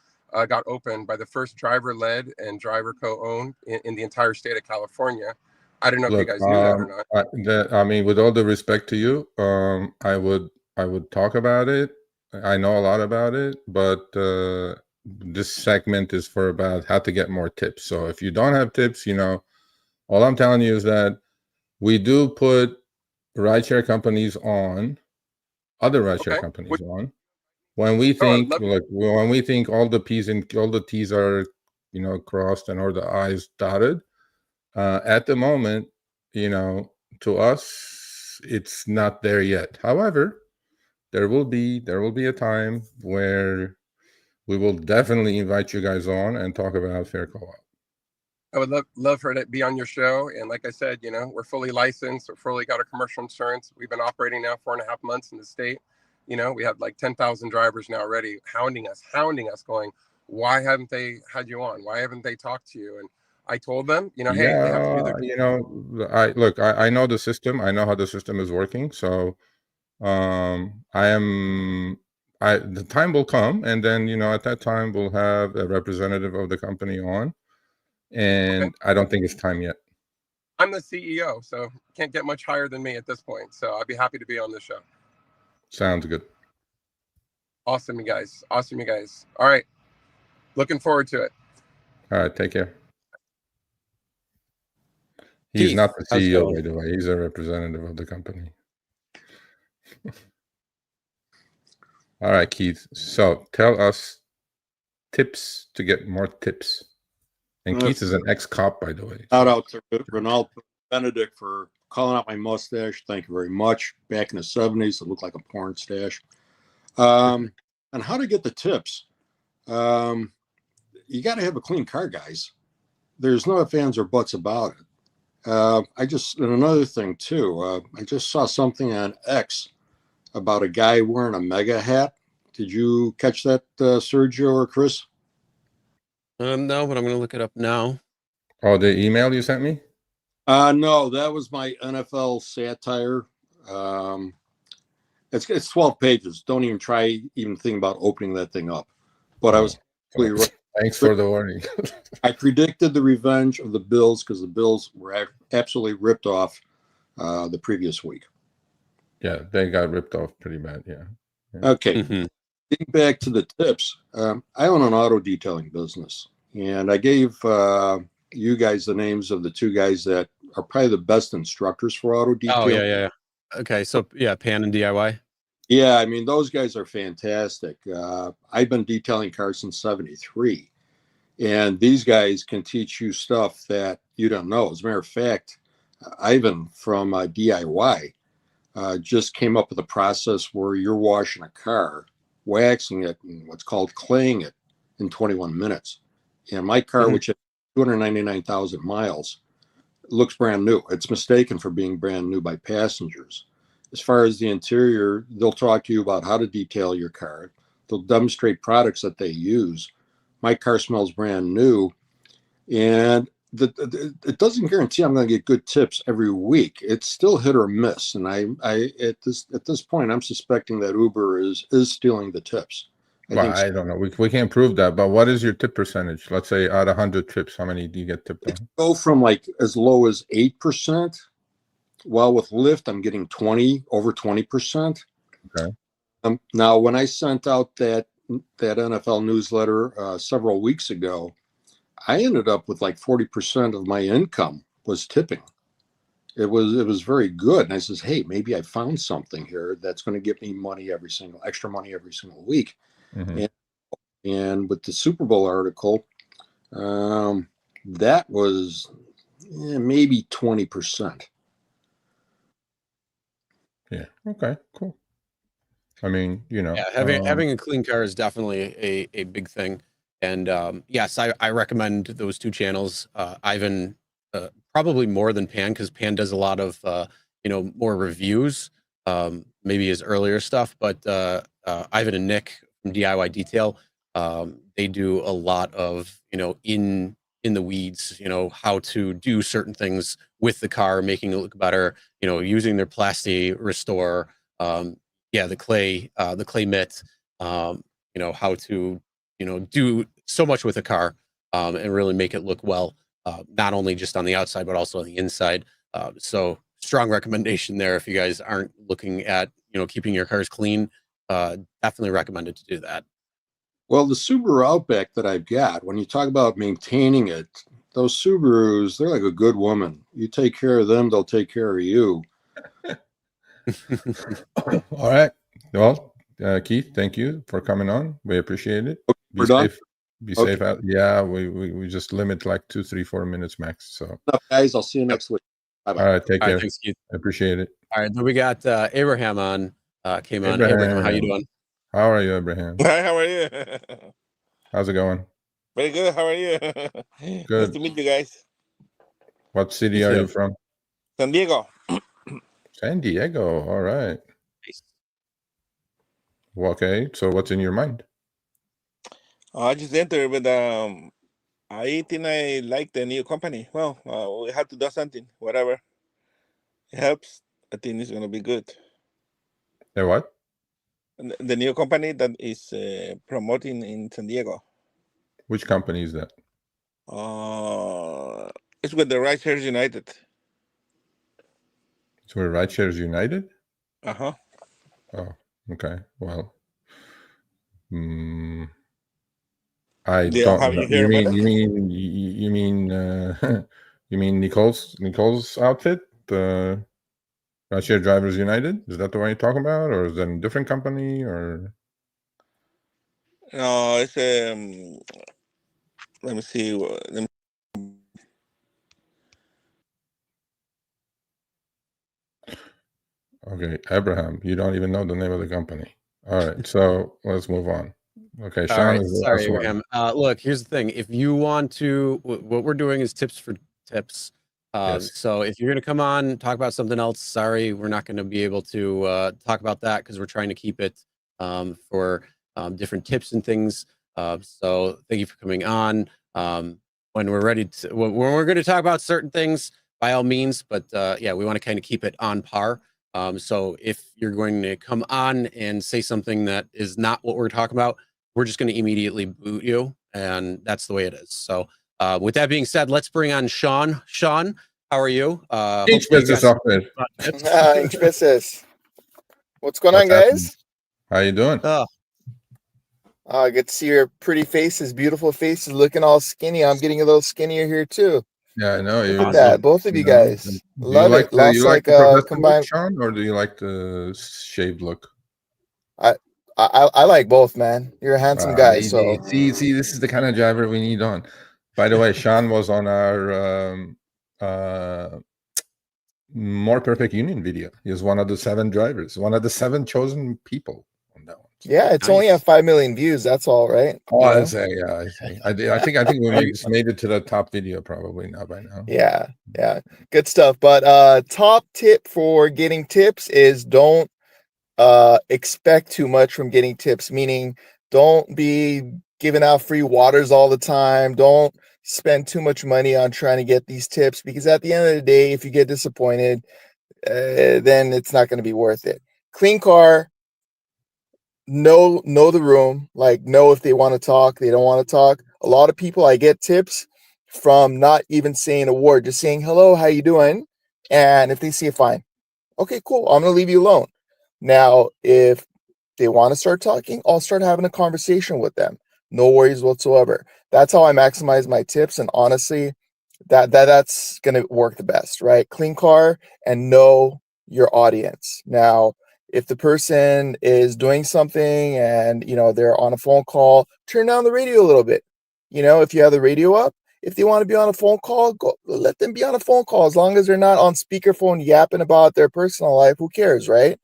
S4: got opened by the first driver-led and driver co-owned in the entire state of California. I don't know if you guys knew that or not.
S1: I mean, with all the respect to you, I would talk about it. I know a lot about it, but this segment is for about how to get more tips. So if you don't have tips, all I'm telling you is that we do put rideshare companies on, other rideshare companies on, when we think when we think all the P's and all the T's are crossed and all the I's dotted. At the moment, to us, it's not there yet. However, there will be a time where we will definitely invite you guys on and talk about Fair Co-op.
S4: I would love for it to be on your show. And like I said, we're fully licensed. We're fully got our commercial insurance. We've been operating now 4.5 months in the state. We have like 10,000 drivers now already hounding us, going, why haven't they had you on? Why haven't they talked to you? And I told them, hey, they have to do their...
S1: I know the system. I know how the system is working. So the time will come, and then at that time we'll have a representative of the company on, and I don't think it's time yet.
S4: I'm the CEO, so can't get much higher than me at this point. So I'd be happy to be on the show.
S1: Sounds good.
S4: Awesome, you guys. All right, looking forward to it.
S1: All right, take care. He's not the CEO, by the way. He's a representative of the company. All right, Keith. So tell us tips to get more tips. And Keith is an ex-cop, by the way.
S5: Shout out to Ronaldo Benedict for calling out my mustache. Thank you very much. Back in the 70s, it looked like a porn stash. And how to get the tips. You got to have a clean car, guys. There's no ifs, ands, or buts about it. And another thing too, I just saw something on X about a guy wearing a mega hat. Did you catch that, Sergio or Chris?
S2: No, but I'm going to look it up now.
S1: Oh, the email you sent me?
S5: No, that was my NFL satire. It's 12 pages. Don't even think about opening that thing up. But I was right.
S1: Thanks for the warning.
S5: I predicted the revenge of the Bills because the Bills were absolutely ripped off the previous week.
S1: Yeah, they got ripped off pretty bad. Yeah.
S5: Okay. Mm-hmm. Getting back to the tips, I own an auto detailing business, and I gave you guys the names of the two guys that are probably the best instructors for auto detailing.
S2: Oh, yeah. Okay, so yeah, Pan and DIY.
S5: Yeah, I mean, those guys are fantastic. I've been detailing cars since '73, and these guys can teach you stuff that you don't know. As a matter of fact, Ivan from DIY just came up with a process where you're washing a car, waxing it, and what's called claying it in 21 minutes. And my car, which has 299,000 miles, looks brand new. It's mistaken for being brand new by passengers. As far as the interior, they'll talk to you about how to detail your car. They'll demonstrate products that they use. My car smells brand new, and it doesn't guarantee I'm going to get good tips every week. It's still hit or miss, and I at this point, I'm suspecting that Uber is stealing the tips.
S1: I don't know. We can't prove that, but what is your tip percentage? Let's say out of 100 trips, how many do you get tipped on?
S5: Go from like as low as 8%. While with Lyft, I'm getting over 20%.
S1: Okay.
S5: Now, when I sent out that NFL newsletter several weeks ago, I ended up with like 40% of my income was tipping. It was very good. And I says, hey, maybe I found something here that's going to give me extra money every single week.
S1: Mm-hmm.
S5: And with the Super Bowl article, that was maybe 20%.
S1: Yeah. Okay. Cool. I mean,
S2: Yeah, having a clean car is definitely a big thing. And yes, I recommend those two channels. Ivan, probably more than Pan, because Pan does a lot of more reviews, maybe his earlier stuff. But Ivan and Nick from DIY Detail, they do a lot of in the weeds, how to do certain things with the car, making it look better, using their Plasti Restore, the clay mitt, how to do so much with a car, and really make it look well, not only just on the outside but also on the inside. So strong recommendation there if you guys aren't looking at keeping your cars clean. Definitely recommended to do that.
S5: Well, the Subaru Outback that I've got, when you talk about maintaining it, those Subarus, they're like a good woman. You take care of them, they'll take care of you.
S1: All right. Well, Keith, thank you for coming on. We appreciate it. Be safe. Be safe out. Yeah, we just limit like 2, 3, 4 minutes max. So,
S5: guys, I'll see you next week. Bye-bye.
S1: All right, take care.
S2: Thanks, Keith.
S1: I appreciate it.
S2: All right, then we got Abraham on. Came on. Abraham, how you doing?
S1: How are you, Abraham?
S6: Hi, how are you?
S1: How's it going?
S6: Very good. How are you?
S1: Good.
S6: Nice to meet you guys.
S1: What city are you from?
S6: San Diego.
S1: San Diego. All right.
S2: Nice.
S1: Well, okay. So what's in your mind?
S6: I just entered, but I think I like the new company. Well, we have to do something. Whatever it helps, I think it's gonna be good.
S1: The what?
S6: The new company that is promoting in San Diego.
S1: Which company is that?
S6: It's with the Rideshare United.
S1: It's where Rideshares United?
S6: Uh-huh.
S1: Oh, okay. Well, I don't know. You mean Nicole's outfit, the Rideshare Drivers United? Is that the one you're talking about, or is that a different company, or?
S6: No, it's let me see.
S1: Okay, Abraham, you don't even know the name of the company. All right, so let's move on. Okay, Sean.
S2: All right, sorry, Abraham. Look, here's the thing. If you want to, what we're doing is tips for tips.
S1: Yes.
S2: So if you're going to come on, talk about something else, sorry, we're not going to be able to talk about that because we're trying to keep it for different tips and things. So thank you for coming on. When we're ready to, when we're going to talk about certain things, by all means, but yeah, we want to kind of keep it on par. So if you're going to come on and say something that is not what we're talking about, we're just going to immediately boot you, and that's the way it is. So with that being said, let's bring on Sean. Sean, how are you?
S7: What's going on, guys?
S1: How you doing?
S7: I get to see your pretty faces, beautiful faces, looking all skinny. I'm getting a little skinnier here too.
S1: Yeah, I know.
S7: Look at that, both of you guys. Love it.
S1: Do you like the professional look, Sean, or do you like the shaved look?
S7: I like both, man. You're a handsome guy, so
S1: See, this is the kind of driver we need on. By the way, Sean was on our More Perfect Union video. He was one of the 7 drivers, one of the 7 chosen people on that one.
S7: yeah, it's only at 5 million views. That's all, right?
S1: Oh, I say. I think we made it to the top video probably now by now.
S7: Yeah, good stuff. But top tip for getting tips is don't expect too much from getting tips, meaning don't be giving out free waters all the time. Don't spend too much money on trying to get these tips, because at the end of the day, if you get disappointed, then it's not going to be worth it. Clean car, know the room, like know if they want to talk, they don't want to talk. A lot of people, I get tips from not even saying a word, just saying hello, how you doing, and if they see it, fine, okay, cool, I'm gonna leave you alone. Now, if they want to start talking, I'll start having a conversation with them. No worries whatsoever. That's how I maximize my tips. And honestly, that's going to work the best, right? Clean car and know your audience. Now, if the person is doing something and, they're on a phone call, turn down the radio a little bit. If you have the radio up, if they want to be on a phone call, let them be on a phone call. As long as they're not on speakerphone yapping about their personal life, who cares, right?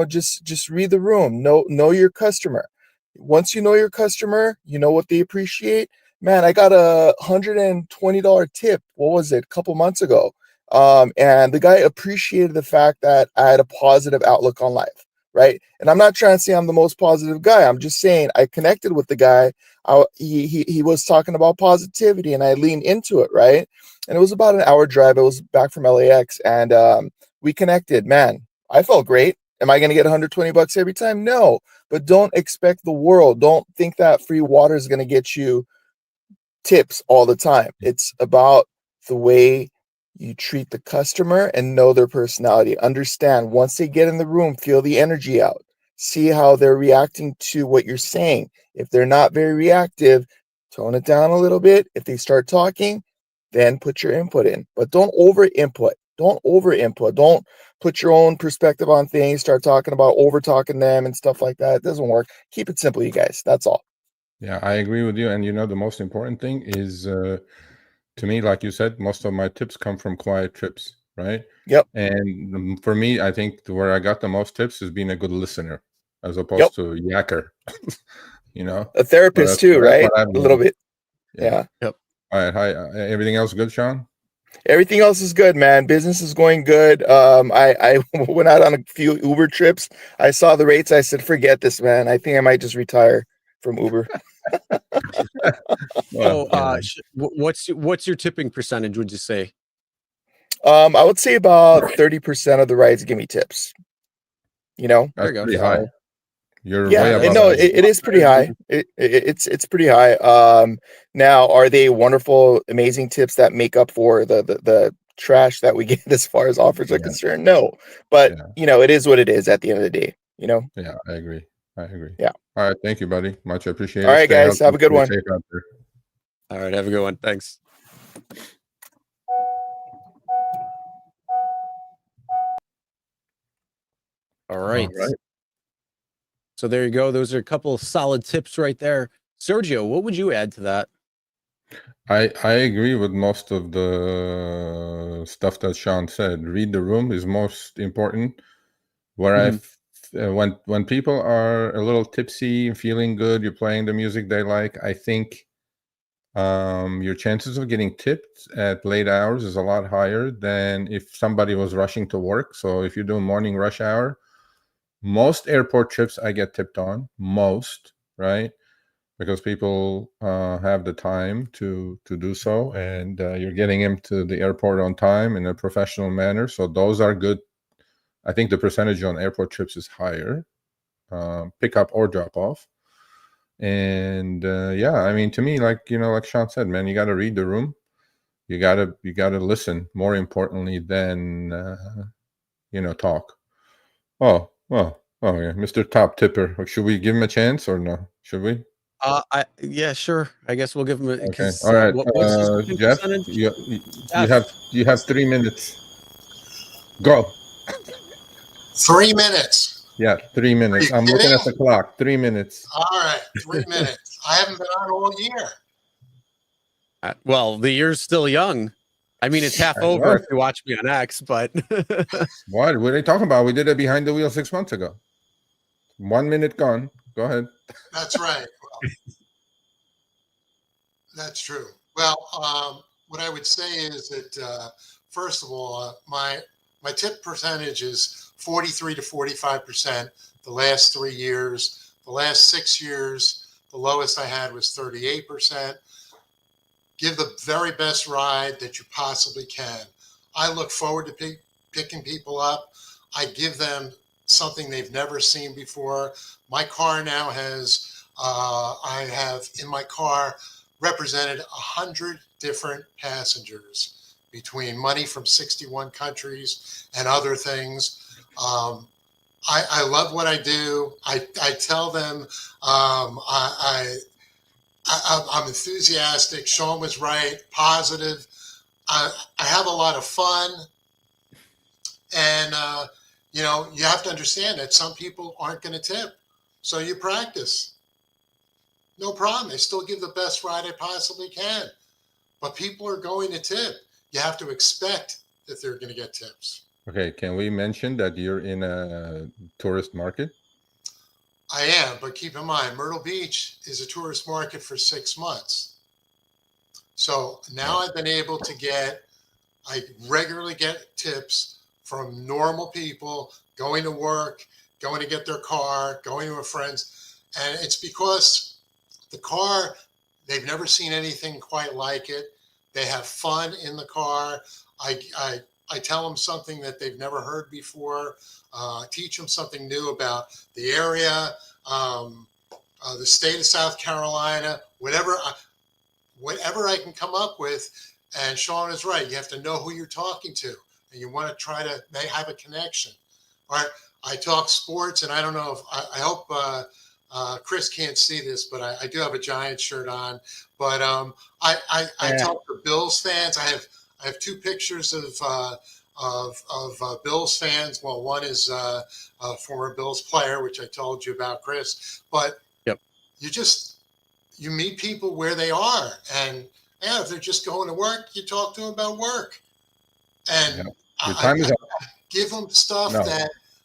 S7: Just read the room. Know your customer. Once you know your customer, you know what they appreciate. Man, I got a $120 tip. What was it? A couple months ago. And the guy appreciated the fact that I had a positive outlook on life, right? And I'm not trying to say I'm the most positive guy. I'm just saying I connected with the guy. He was talking about positivity, and I leaned into it, right? And it was about an hour drive. I was back from LAX, and we connected. Man, I felt great. Am I going to get $120 every time? No, but don't expect the world. Don't think that free water is going to get you tips all the time. It's about the way you treat the customer and know their personality. Understand, once they get in the room, feel the energy out. See how they're reacting to what you're saying. If they're not very reactive, tone it down a little bit. If they start talking, then put your input in. But don't over input. Don't put your own perspective on things. Start talking about over talking them and stuff like that. It doesn't work. Keep it simple, you guys. That's all.
S1: Yeah, I agree with you. And the most important thing is, to me, like you said, most of my tips come from quiet trips, right?
S7: Yep.
S1: And for me, I think where I got the most tips is being a good listener, as opposed to yacker.
S7: A therapist too, right? A little bit. Yeah.
S2: Yep.
S1: All right. Hi. Everything else good, Sean?
S7: Everything else is good, man. Business is going good. I went out on a few Uber trips. I saw the rates. I said, forget this, man. I think I might just retire from Uber.
S2: What's your tipping percentage, would you say?
S7: I would say about 30% of the rides give me tips.
S1: That's pretty high. You're way above.
S7: No, it is pretty high. It's pretty high. Now, are they wonderful, amazing tips that make up for the trash that we get as far as offers are concerned? No, but it is what it is at the end of the day.
S1: Yeah, I agree.
S7: Yeah.
S1: All right, thank you, buddy. Much appreciated.
S7: All right, guys, have a good one.
S2: All right, have a good one. Thanks. All right. So there you go. Those are a couple of solid tips right there. Sergio, what would you add to that?
S1: I agree with most of the stuff that Sean said. Read the room is most important. Where when people are a little tipsy and feeling good, you're playing the music they like, I think your chances of getting tipped at late hours is a lot higher than if somebody was rushing to work. So if you're doing morning rush hour, most airport trips I get tipped on, right? Because people have the time to do so, and you're getting them to the airport on time in a professional manner. So those are good. I think the percentage on airport trips is higher, pick up or drop off. And to me, like Sean said, man, you got to read the room. You got to listen more importantly than talk. Oh, yeah, Mr. Top Tipper. Should we give him a chance or no? Should we?
S2: Yeah, sure. I guess we'll give him a.
S1: Okay. All right. Jeff, you have 3 minutes. Go.
S8: 3 minutes.
S1: Yeah, 3 minutes.
S8: you
S1: I'm looking at
S8: kidding?
S1: the clock. 3 minutes.
S8: All right, 3 minutes. I haven't been on all year.
S2: Well, the year's still young. I mean, it's half
S1: I
S2: over
S1: know.
S2: if you watch me on X, but
S1: What are they talking about? We did it behind the wheel 6 months ago. 1 minute gone. Go ahead.
S8: That's right. Well, that's true. Well, what I would say is that first of all, my tip percentage is 43 to 45% the last 3 years. The last 6 years, the lowest I had was 38%. Give the very best ride that you possibly can. I look forward to picking people up. I give them something they've never seen before. My car now has, I have in my car represented 100 different passengers between money from 61 countries and other things. I love what I do. I tell them I'm enthusiastic. Sean was right. Positive. I have a lot of fun. And, you have to understand that some people aren't going to tip. So you practice. No problem. I still give the best ride I possibly can. But people are going to tip. You have to expect that they're going to get tips.
S1: Okay, can we mention that you're in a tourist market?
S8: I am, but keep in mind, Myrtle Beach is a tourist market for 6 months. So now I've been able to I regularly get tips from normal people going to work, going to get their car, going to a friend's. And it's because the car, they've never seen anything quite like it. They have fun in the car. I tell them something that they've never heard before, teach them something new about the area, the state of South Carolina, whatever I can come up with. And Sean is right. You have to know who you're talking to, and you want to try to have a connection. All right. I talk sports, and I don't know if I hope Chris can't see this, but I do have a Giants shirt on. But I talk to Bills fans. I have 2 pictures of Bills fans. Well, one is a former Bills player, which I told you about, Chris. But you meet people where they are, and if they're just going to work, you talk to them about work. And I give them stuff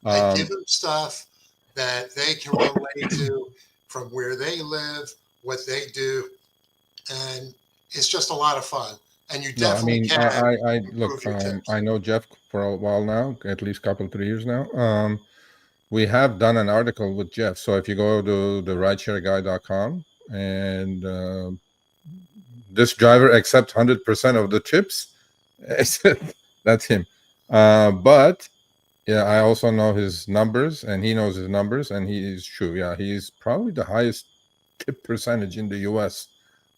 S8: I give them stuff that they can relate to from where they live, what they do, and it's just a lot of fun. And you definitely can.
S1: Look, I know Jeff for a while now, at least a couple, 3 years now. We have done an article with Jeff. So if you go to the rideshareguy.com, and this driver accepts 100% of the tips, that's him. But yeah, I also know his numbers, and he knows his numbers, and he is true. Yeah, he's probably the highest tip percentage in the U.S.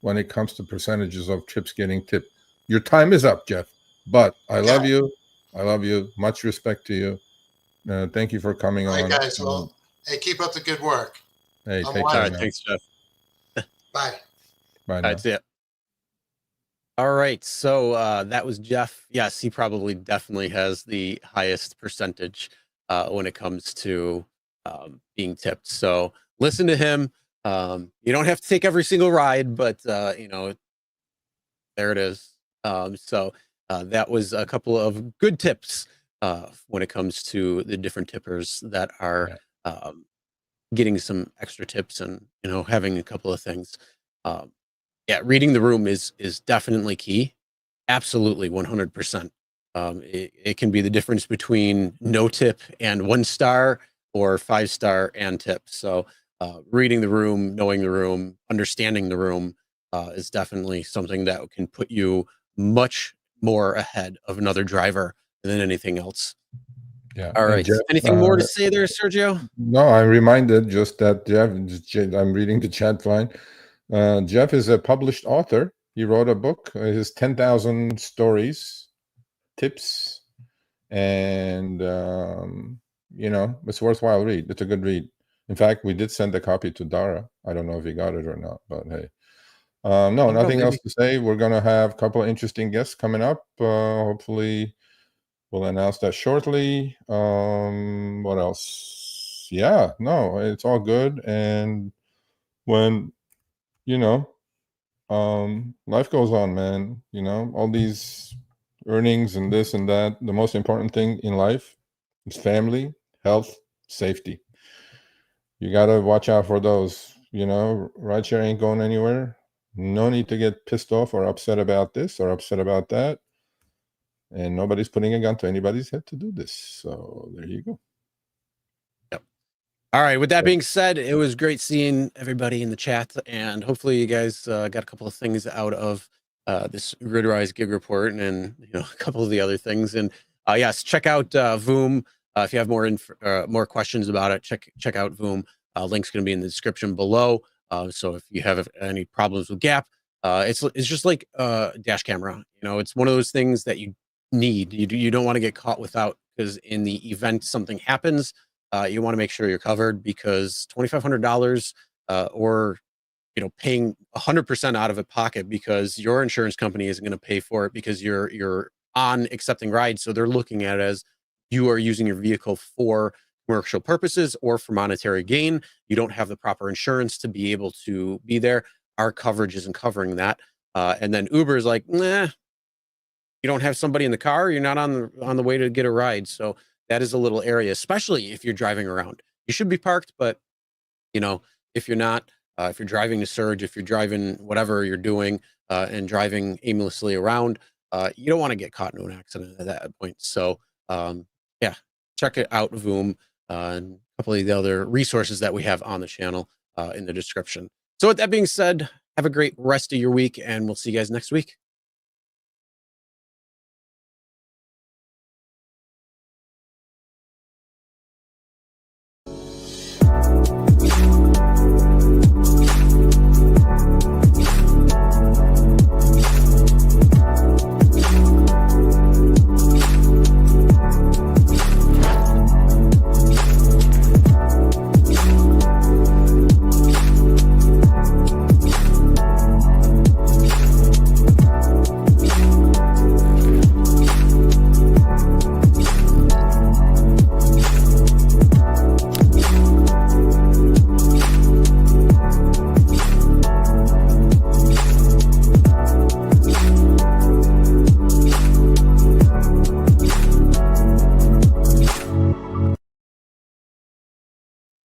S1: when it comes to percentages of trips getting tipped. Your time is up, Jeff, but I love you. I love you. Much respect to you. Thank you for coming on.
S8: All right, guys. Well, hey, keep up the good work.
S1: Hey, take care.
S2: All right, thanks, Jeff.
S8: Bye.
S1: Bye.
S2: That's it. All right, so that was Jeff. Yes, he probably definitely has the highest percentage when it comes to being tipped. So listen to him. You don't have to take every single ride, but there it is. So that was a couple of good tips when it comes to the different tippers that are getting some extra tips and having a couple of things. Reading the room is definitely key. Absolutely, 100%. It can be the difference between no tip and 1 star, or 5 star and tip. So reading the room, knowing the room, understanding the room is definitely something that can put you much more ahead of another driver than anything else.
S1: Yeah.
S2: All right.
S1: Jeff,
S2: Anything more to say there, Sergio?
S1: No, I'm reminded just that Jeff, I'm reading the chat line. Jeff is a published author. He wrote a book, his 10,000 stories, tips, and it's worthwhile read. It's a good read. In fact, we did send a copy to Dara. I don't know if he got it or not, but hey. No, nothing else to say. We're going to have a couple of interesting guests coming up. Hopefully, we'll announce that shortly. What else? yeah, no, it's all good. And when, life goes on, man, all these earnings and this and that, the most important thing in life is family, health, safety. You got to watch out for those. Rideshare ain't going anywhere. No need to get pissed off or upset about this or upset about that. And nobody's putting a gun to anybody's head to do this. So there you go.
S2: Yep. All right. With that being said, it was great seeing everybody in the chat, and hopefully you guys got a couple of things out of this Gridwise gig report and a couple of the other things. And yes, check out Voom. If you have more questions about it, check out Voom. Link's going to be in the description below. So if you have any problems with Gap, it's just like a dash camera. It's one of those things that you need. You don't want to get caught without, because in the event something happens, you want to make sure you're covered, because $2,500 or paying 100% out of pocket because your insurance company isn't going to pay for it because you're on accepting rides, so they're looking at it as you are using your vehicle for commercial purposes or for monetary gain. You don't have the proper insurance to be able to be there. Our coverage isn't covering that. And then Uber is like, nah, you don't have somebody in the car, you're not on the way to get a ride. So that is a little area, especially if you're driving around. You should be parked, but if you're not, if you're driving to Surge, if you're driving whatever you're doing and driving aimlessly around, you don't want to get caught in an accident at that point. So yeah, check it out, Voom, and a couple of the other resources that we have on the channel in the description. So with that being said, have a great rest of your week, and we'll see you guys next week.